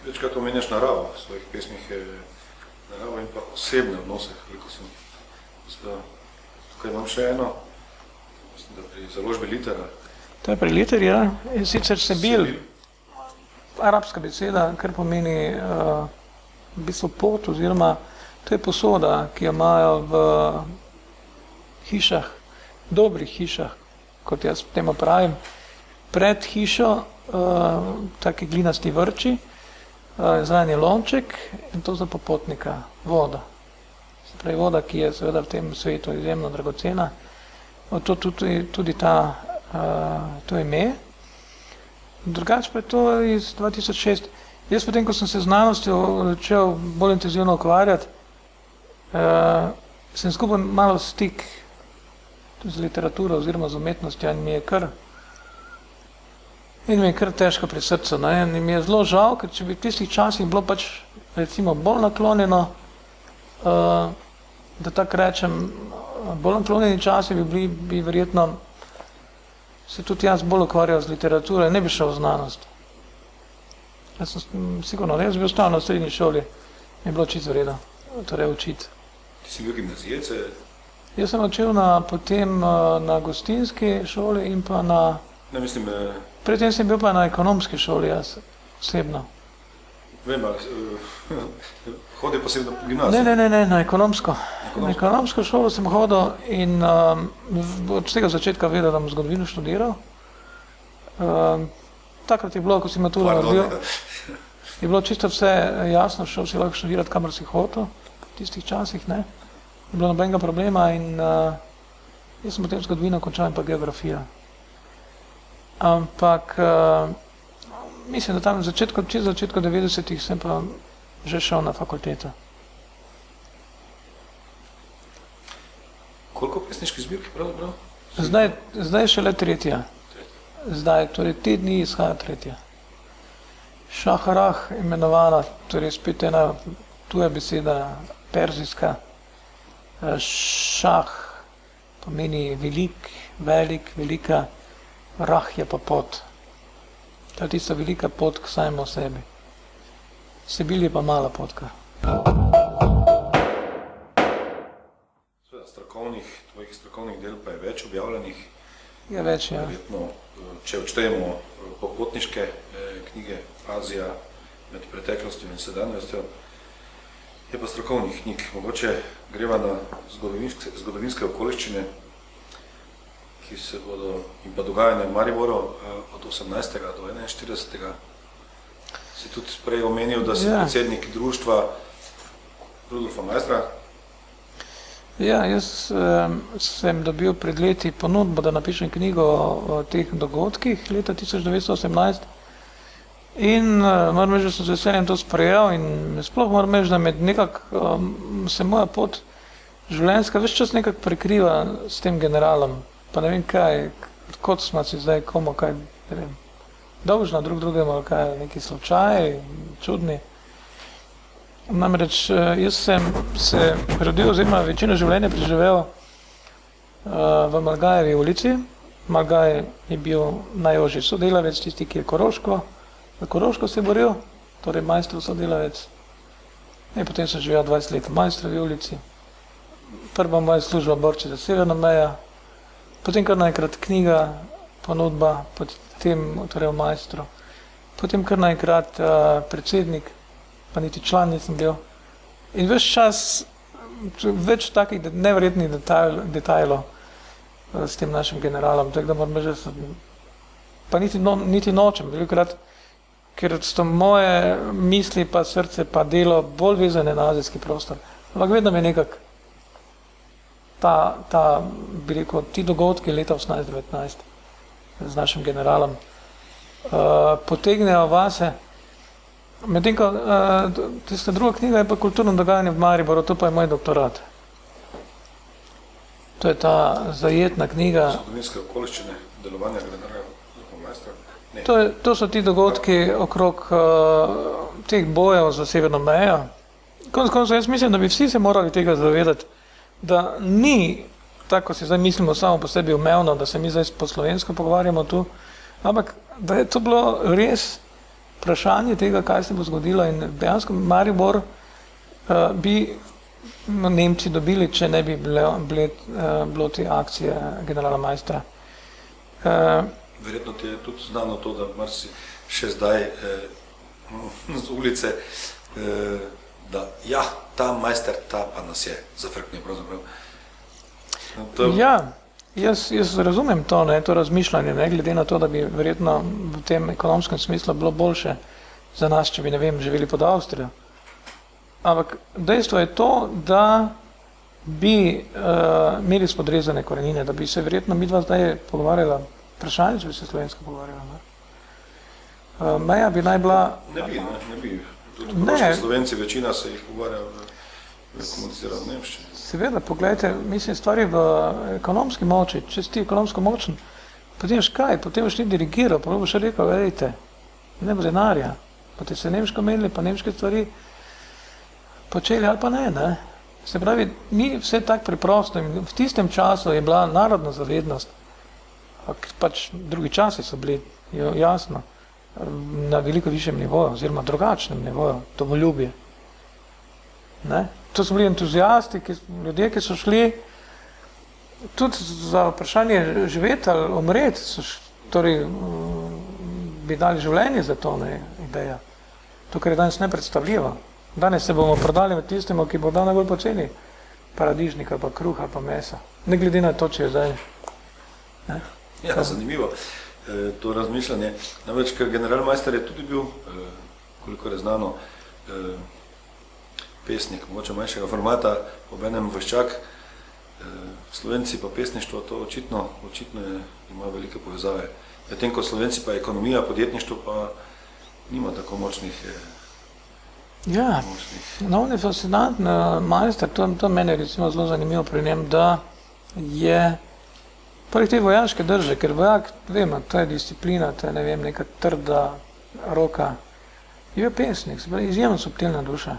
Večkrat omenjaš naravo v svojih pesmih, naravo in pa osebne odnose, koliko sem uspel. Tukaj imam še eno, mislim, da pri založbi Litera. To je pri Literi, ja. In sicer Sebil, arabska beseda, kar pomeni v bistvu pot, oziroma to je posoda, ki jo imajo v hišah, dobrih hišah, kot jaz temu pravim. Pred hišo taki glinasti vrči, zraven je lonček in to za popotnika, voda. Se pravi voda, ki je seveda v tem svetu izjemno dragocena. To tudi to ime. Drugače pa je to iz 2006. Jaz potem, ko sem se z znanostjo začel bolj intenzivno ukvarjati, sem skupaj malo stik z literaturo oziroma z umetnostjo in mi je kar težko pri srcu. In mi je zelo žal, ker če bi v tistih časih bilo pač recimo bolj naklonjeno, da tako rečem, bolj naklonjeni časi bi verjetno se tudi jaz bolj ukvarjal z literaturo in ne bi šel v znanost. Jaz sem sigurno, jaz bi ostal na srednji šoli, mi je bilo čisto v redu, torej učiti. Ti si bil gimnazijec? Jaz sem učil potem na gostinski šoli in pa na... Ne, mislim... Predtem sem bil pa na ekonomski šoli, jaz osebno. Vem, hodil pa si na gimnazijo? Ne, na ekonomsko. Na ekonomsko šolo sem hodil in od tega začetka vedel, da bom zgodovino študiral. Takrat je bilo, ko si maturo naredil, je bilo čisto vse jasno, šel si lahko študirati, kamor si hotel, v tistih časih, ne. Je bilo nobenega problema in jaz sem potem zgodovino končal in pa geografija. Ampak mislim, da tam čez začetku 90-ih sem pa že šel na fakulteto. Koliko pesniških zbirk pravzaprav? Zdaj šele tretja. Zdaj, torej te dni izhaja tretja. Šaharah imenovana, torej spet ena tuja beseda, perzijska. Šah pomeni velik, velik, velika, rah je pa pot. To je tista velika potka samo o sebi. Sebil je pa mala potka. Tvojih strokovnih del pa je več objavljenih. Je več, ja. Verjetno, če odštejemo popotniške knjige Azija med preteklostjo in sedanjostjo, je pa strokovnih knjig. Mogoče greva na zgodovinske okoliščine, ki se bodo, in pa dogajanje v Mariboru od 18. do 41. Si tudi prej omenil, da si predsednik društva Rudolfa Maistra. Ja, jaz sem dobil pred leti ponudbo, da napišem knjigo o teh dogodkih leta 1918 in moram reči, da sem z veseljem to sprejel in sploh moram reči, da med nekako se moja pot življenjska ves čas nekako prekriva s tem generalom. Pa ne vem kaj, kot smo si zdaj komu kaj, ne vem, dolžna drug drugemu, kaj, neki slučaj, čudni. Namreč jaz sem se rodil, oziroma večino življenja preživel v Malgajevi ulici. Malgaj je bil najožji sodelavec, tisti, ki je za Koroško se boril, torej Maistrov sodelavec. In potem sem živel 20 let v Maistrovi ulici. Prva moja služba Borči za severno mejo, potem kar naenkrat knjiga, ponudba, potem torej v Maistru, potem kar naenkrat predsednik, pa niti član nisem bil. In ves čas, več takih neverjetnih detajlov s tem našim generalom, tako da moram reči, pa niti nočem, velikokrat, ker so moje misli, pa srce, pa delo bolj vezane na azijski prostor. Ampak vedno mi nekako bi rekel, ti dogodki leta 1819 z našim generalom potegnejo vase. Medtem ko tista druga knjiga je pa Kulturno dogajanje v Mariboru, to pa je moj doktorat. To je ta zajetna knjiga. Zgodovinske okoliščine delovanja generala Maistra. To so ti dogodki okrog teh bojev za severno mejo. Konec koncev, jaz mislim, da bi vsi se morali tega zavedati, da ni, tako si zdaj mislimo samo po sebi umevno, da se mi zdaj po slovensko pogovarjamo tu, ampak da je to bilo res vprašanje tega, kaj se bo zgodilo in dejansko Maribor bi Nemci dobili, če ne bi bilo te akcije generala Maistra. Verjetno ti je tudi znano to, da marsi še zdaj z ulice, da ja, ta Maister, ta pa nas je zafrknil pravzaprav. Ja, jaz razumem to razmišljanje, glede na to, da bi verjetno v tem ekonomskem smislu bilo boljše za nas, če bi, ne vem, živeli pod Avstrijo. Ampak dejstvo je to, da bi imeli spodrezane korenine, da bi se verjetno midva zdaj pogovarjala, vprašanje, če bi se slovensko pogovarjala. Meja bi naj bila... Ne bi. Tudi koroški Slovenci, večina se jih pogovarja v komunicirati v nemščini. Seveda, pogledajte, mislim, stvari v ekonomski moči, če si ti ekonomsko močen, potem boš kaj, potem boš ti dirigiral, pa boš rekel, vedite, ne bo denarja, potem se nemško menili, pa nemške stvari počeli ali pa ne. Se pravi, ni vse tako preprosto in v tistem času je bila narodna zavednost, pač drugi časi so bili, jasno, na veliko višjem nivoju, oziroma drugačnem nivoju, domoljubje. To so bili entuzijasti, ljudje, ki so šli tudi za vprašanje živeti ali umreti, torej bi dali življenje za to idejo. to, kar je danes nepredstavljivo. Danes se bomo prodali med tistemu, ki bo dal najbolj poceni paradižnika, pa kruha, pa mesa. Ne glede na to, če je zdaj. Ne? Ja, zanimivo to razmišljanje. Namreč, ker generalmajster je tudi bil, koliko je znano, pesnik, mogoče manjšega formata, obenem vojščak. Slovenci pa pesništvo, to očitno ima velike povezave. Medtem ko Slovenci pa ekonomija, podjetništvo pa nima tako močnih. Ja, no, on je fascinantni majster, to meni je recimo zelo zanimivo pri njem, da je poleg te vojaške drže, ker vojak, vemo, to je disciplina, to je, ne vem, neka trda roka, je bil pesnik, se pravi, izjemno subtilna duša.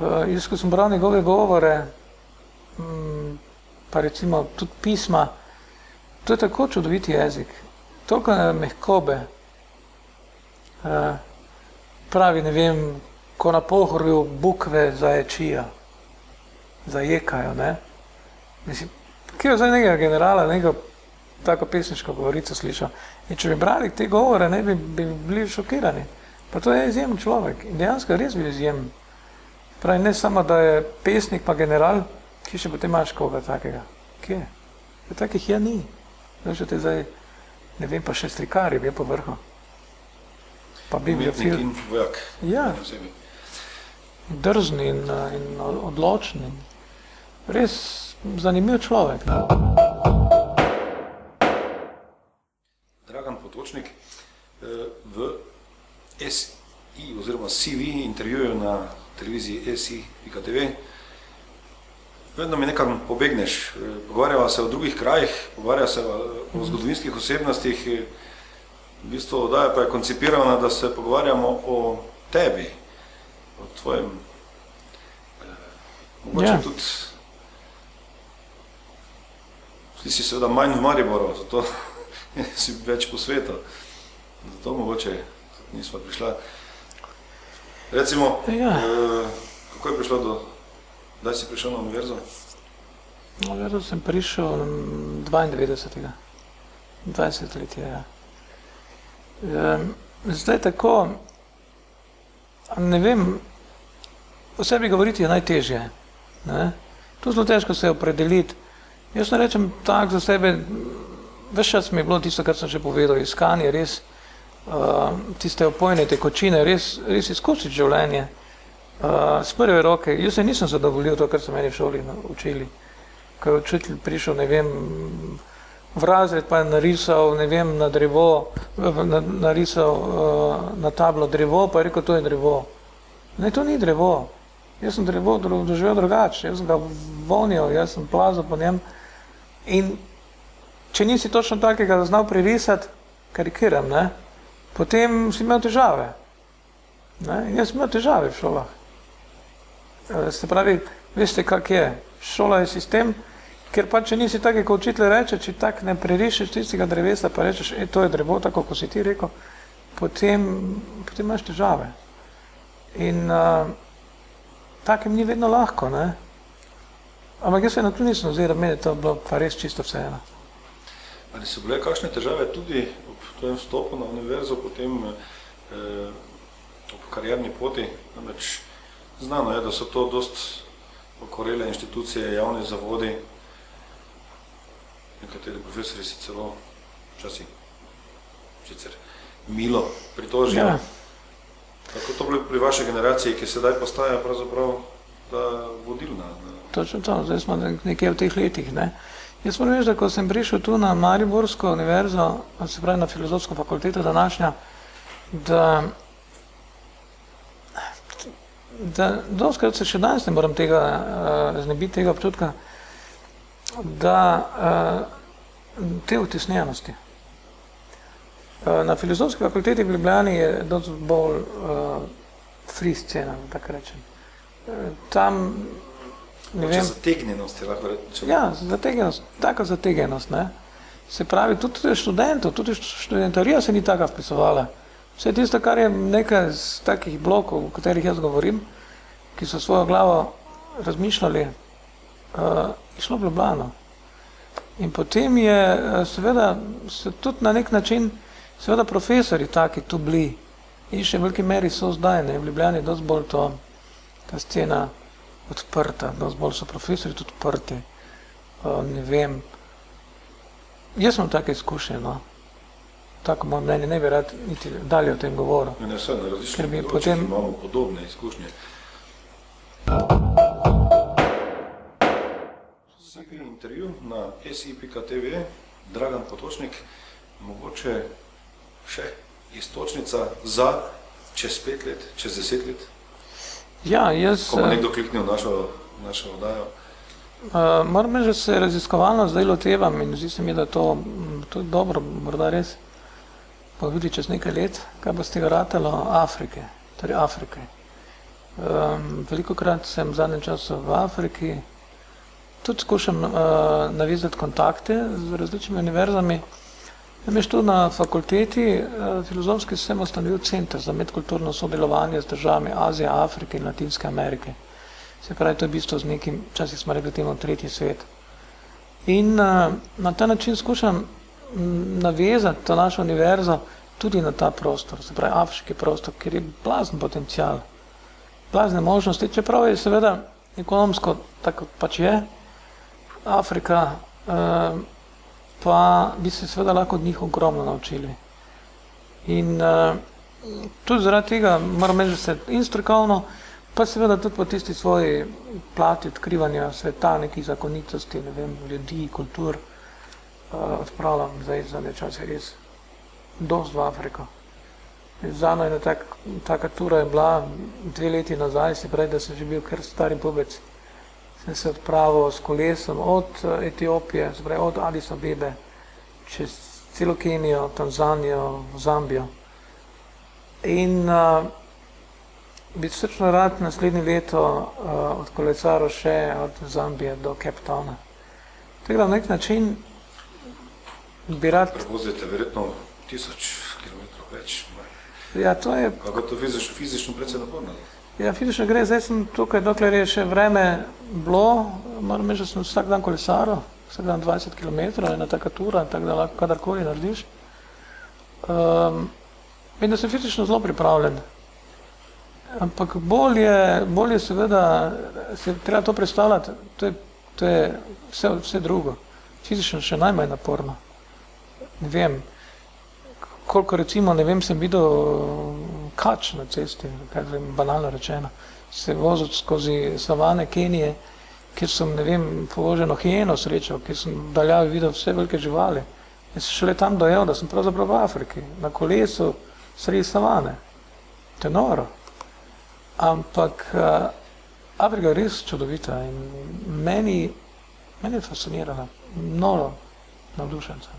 Jaz, ko sem bral njegove govore, pa recimo tudi pisma, to je tako čudovit jezik, toliko mehkobe, pravi, ne vem, ko na pohorju bukve zaječijo, zajekajo, ne. Mislim, kjer je zdaj nekega generala, nekega tako pesniško govorico slišal. In če bi brali te govore, ne bi bili šokirani. Pa to je izjemen človek in dejansko res bil izjemen. Pravi, ne samo, da je pesnik pa general, ki še potem imaš koga takega. Kje? Takih ja ni. Zdaj, zdaj, ne vem, pa še slikar je bil po vrhu. Pa umetnik in vojak. Ja. Drzni in odločni. Res zanimiv človek. Dragan Potočnik v SI oziroma CV intervjuju na televiziji SI.tv vedno mi nekam pobegneš. Pogovarjava se o drugih krajih, pogovarjava se o zgodovinskih osebnostih. V bistvu oddaja pa je koncipirana, da se pogovarjamo o tebi, o tvojem, mogoče tudi, ti si seveda manj v Mariboru, zato si več po svetu, zato mogoče nismo prišla. Recimo, kako je prišlo kdaj si prišel na univerzo? Na univerzo sem prišel 92. 20 let je, ja. Zdaj tako, ne vem, o sebi govoriti je najtežje. Tu zelo težko se opredeliti. Jaz ne rečem tak za sebe, ves čas mi je bilo tisto, kar sem že povedal, iskanje, res tiste opojne tekočine, res izkusiti življenje. Z prve roke, jaz se nisem zadovoljil to, kar so meni v šoli učili. Ko je učitelj prišel, ne vem, v razred pa je narisal, ne vem, na drevo, narisal na tablo drevo, pa je rekel, to je drevo. Ne, to ni drevo. Jaz sem drevo doživel drugače, jaz sem ga vonil, jaz sem plazil po njem. In če nisi točno takega znal pririsati, karikiram, ne, potem si imel težave. In jaz sem imel težave v šolah. Se pravi, veste, kak je. Šola je sistem, ker pa če nisi taki, ko učitelj reče, če tak ne prerišeš tistega drevesa, pa rečeš, to je drevo, tako ko si ti rekel, potem imaš težave. In takem ni vedno lahko, ne. Ampak jaz se na to nisem vzel, da meni to bilo pa res čisto vseeno. Ali so bile kakšne težave tudi ob tvojem vstopu na univerzo, potem ob karierni poti? Namreč znano je, da so to dost okorele inštitucije, javni zavodi, nekateri profesori si celo včasih sicer milo pritožijo. Ja. Kako to bilo pri vaši generaciji, ki sedaj postaja pravzaprav vodilna? Točno to, zdaj smo nekje v teh letih, ne. Jaz moram reči, da ko sem prišel tu na Mariborsko univerzo, se pravi na Filozofsko fakulteto današnja, da doskrat se še danes ne moram znebiti tega občutka, da te vtisnjenosti. Na Filozofski fakulteti v Ljubljani je dosti bolj free scena, tako rečem. Tam, ne vem... Zategnjenost je lahko rečem. Ja, zategnjenost, taka zategnjenost, ne. Se pravi, tudi študentov, tudi študentarija se ni taka vpisovala. Vse tisto, kar je nekaj z takih blokov, o katerih jaz govorim, ki so svojo glavo razmišljali, je šlo v Ljubljano. In potem je seveda se tudi na nek način, seveda profesori taki tu bili, In še v veliki meri so zdaj, ne, v Ljubljani je dosti bolj ta scena odprta, dosti bolj so profesori tudi odprti, ne vem. Jaz sem take izkušnje, no. Tako moje mnenje, ne bi rad niti dalje o tem govoril. Ne, vse na različnih področjih imamo podobne izkušnje. Vsaki intervju na si.tv, Dragan Potočnik, mogoče še istočnica za čez 5 let, čez 10 let? Ja, jaz... Ko bo nekdo kliknil našo oddajo? Moram reči, da se raziskovalno zdaj lotevam in zdi se mi, da to je dobro, morda res. Pa vidi čez nekaj let, kaj bo z tega ratalo Afrike, torej Afrike. Velikokrat sem v zadnjem času v Afriki, tudi skušam navezati kontakte z različnimi univerzami. Veš, tu na fakulteti filozofski sem ustanovil center za medkulturno sodelovanje z državami Azije, Afrike in Latinske Amerike. Se pravi, to je v bistvu z nekim, včasih smo rekli temu, tretji svet. In na ta način skušam navezati to našo univerzo tudi na ta prostor, se pravi afriški prostor, kjer je blazen potencial, blazne možnosti, čeprav je seveda ekonomsko tako pač je, Afrika, pa bi se seveda lahko od njih ogromno naučili. In tudi zaradi tega moram reči, da se in strokovno, pa seveda tudi po tisti svoji plati odkrivanja sveta, nekih zakonitosti, ne vem, ljudi, kultur, odpravljam zdaj za nečas res dost v Afriko. Zano ena taka tura je bila 2 leti nazaj, se pravi, da sem že bil kar stari pubec. Sem se odpravil s kolesom od Etiopije, se pravi od Addis Abebe, čez celo Kenijo, Tanzanijo, Zambijo. In bi srčno rad naslednje leto odkolesaril še od Zambije do Cape Towna. Tako da na nek način bi rad... Prevozite verjetno 1000 kilometrov več. Ja, to je... Kako to fizično precej naporno? Ja, fizično gre. Zdaj sem tukaj, dokler je še vreme bilo, moram reči, da sem vsak dan kolesaril, vsak dan 20 kilometrov, ena taka tura, tako da lahko kadarkoli narediš. In da sem fizično zelo pripravljen. Ampak bolje seveda, se treba to predstavljati, to je vse drugo. Fizično še najmanj naporno. Ne vem, koliko recimo, ne vem, sem videl kač na cesti, kaj je banalno rečeno, se vozil skozi savane Kenije, kjer sem, ne vem, povoženo hijeno srečal, kjer sem v daljavi videl vse velike živali. In sem šele tam dojel, da sem pravzaprav v Afriki, na kolesu sredi savane. To je noro. Ampak Afrika je res čudovita in meni je fascinirana, noro navdušen sem.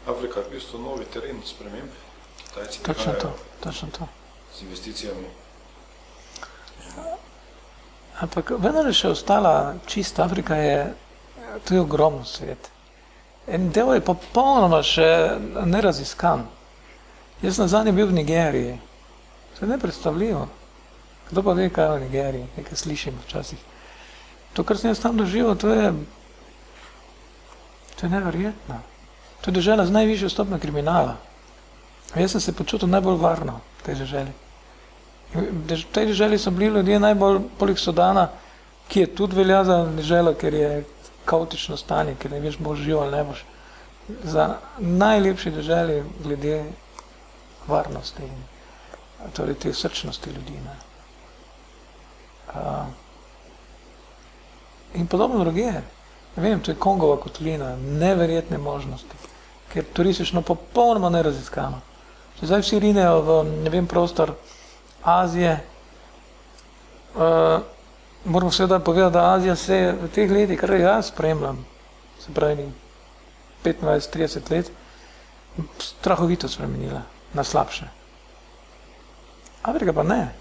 Afrika je v bistvu novi teren sprememb. Kitajci točno to. Z investicijami. Ampak vendar je še ostala čista Afrika, to je ogromno svet. En del je popolnoma še neraziskan. Jaz nazadnje bil v Nigeriji. To je nepredstavljivo. Kdo pa ve, kaj je v Nigeriji, nekaj slišim včasih. To, kar sem jaz tam doživel, to je neverjetno. To je dežela z najvišjo stopnjo kriminala. Jaz sem se počutil najbolj varno v tej deželi. V tej deželi so bili ljudje najbolj, poleg Sudana, ki je tudi velja za deželo, ker je kaotično stanje, ker ne veš, boš živ ali ne boš. Za najlepši deželi glede varnosti in torej te srčnosti ljudi. In podobno druge. Ne vem, to je Kongova kotlina, neverjetne možnosti, ker turistično popolnoma neraziskano. Če zdaj vsi rinejo v, ne vem, prostor Azije, moramo seveda povedati, da Azija se v teh letih, kar jaz spremljam, se pravi 25-30 let, strahovito spremenila, na slabše. Afrika pa ne.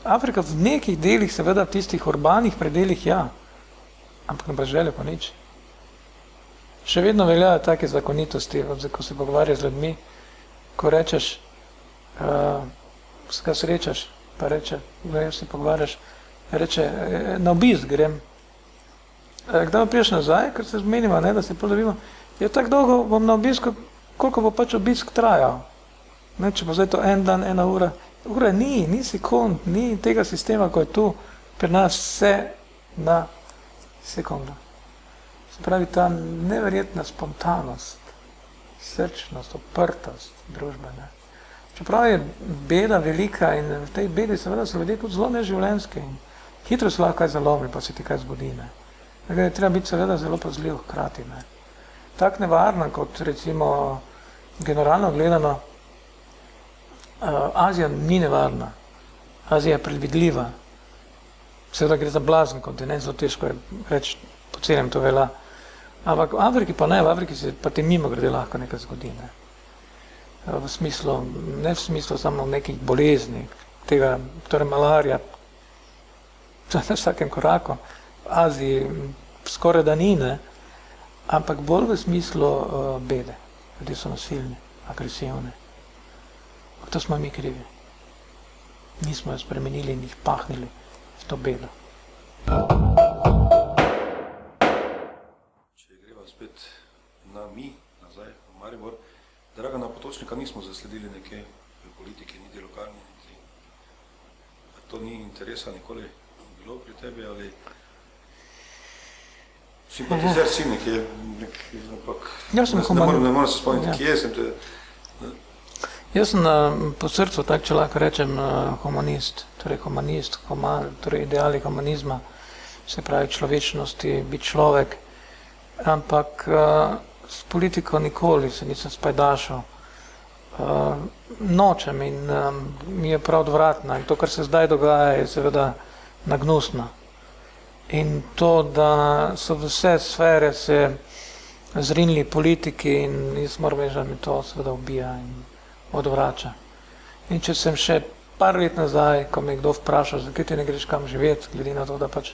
Afrika v nekih delih, seveda v tistih urbanih predelih, ja, ampak na podeželju pa nič. Še vedno veljajo take zakonitosti, ko se pogovarjaš z ljudmi, ko rečeš, ga srečaš, pa reče, se pogovarjaš, reče, na obisk grem. Kdaj pa priješ nazaj, ker se zmenimo, da se podobimo, je tako dolgo bom na obisku, koliko bo pač obisk trajal. Ne, če pa zdaj to en dan, 1 ura, ura ni sekund, ni tega sistema, ko je tu pri nas vse na sekundo. Se pravi, ta neverjetna spontanost, srčnost, oprtost družbe. Ne. Čeprav je beda velika in v tej bedi seveda so ljudje tudi zelo neživljenjski in hitro se lahko kaj zalomi, pa se ti kaj zgodi. Ne. Je treba biti seveda zelo pazljiv hkrati. Ne. Tak nevarna, kot recimo generalno gledano, Azija ni nevarna, Azija je predvidljiva. Seveda gre za blazen kontinent, zelo težko je reči, po celem to velja. Ampak v Afriki pa ne, v Afriki se pa te mimo grede lahko nekaj zgodi. Ne. V smislu, ne v smislu samo nekih bolezni, tega, torej malarija, na vsakem koraku, v Aziji skoraj da ni, ne, ampak bolj v smislu bede. Ljudje so nasilni, agresivni. To smo mi krivi. Nismo jo spremenili in jih pahnili v to bedo. Če greva spet na mi, nazaj v Maribor, Dragana Potočnika nismo zasledili nekje v politiki, niti lokalni, niti. To ni interesa nikoli bilo pri tebi, ali simpatizer si nekje, ampak ne moram se spomniti, kje sem te... Jaz sem po srcu, tak, če lahko rečem, humanist, torej ideali humanizma, se pravi človečnosti, biti človek, ampak s politiko nikoli se nisem spajdašal. Nočem in mi je prav odvratna in to, kar se zdaj dogaja, je seveda nagnusno. In to, da so v vse sfere se zrinili politiki in jaz moram reči, da mi to seveda ubija in odvrača. In če sem še par let nazaj, ko me je kdo vprašal, zakaj ti ne greš kam živeti, glede na to, da pač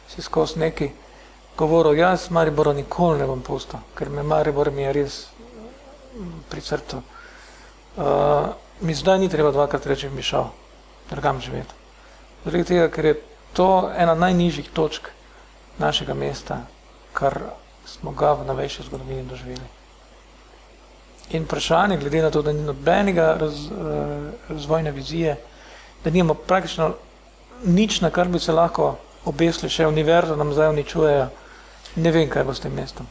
si skozi neki govoril, jaz Mariboru nikoli ne bom pustil, ker Maribor mi je res pri srcu. Mi zdaj ni treba dvakrat reči, bi šel drugam živeti. Zaradi tega, ker je to ena najnižjih točk našega mesta, kar smo ga v novejši zgodovini doživeli. In vprašanje, glede na to, da ni nobenega razvojne vizije, da nimamo praktično nič, na kar bi se lahko obesli, še univerzo nam zdaj uničujejo, ne vem, kaj bo s tem mestom.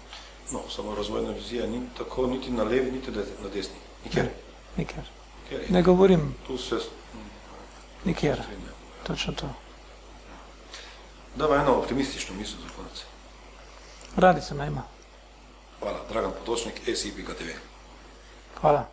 No, samo razvojna vizija ni tako niti na levi, niti na desni. Nikjer. Nikjer. Ne govorim. Tu se... Nikjer. Točno to. Dava eno optimistično misel za konec. Radi se me ima. Hvala. Dragan Potočnik, SI.TV. Hvala.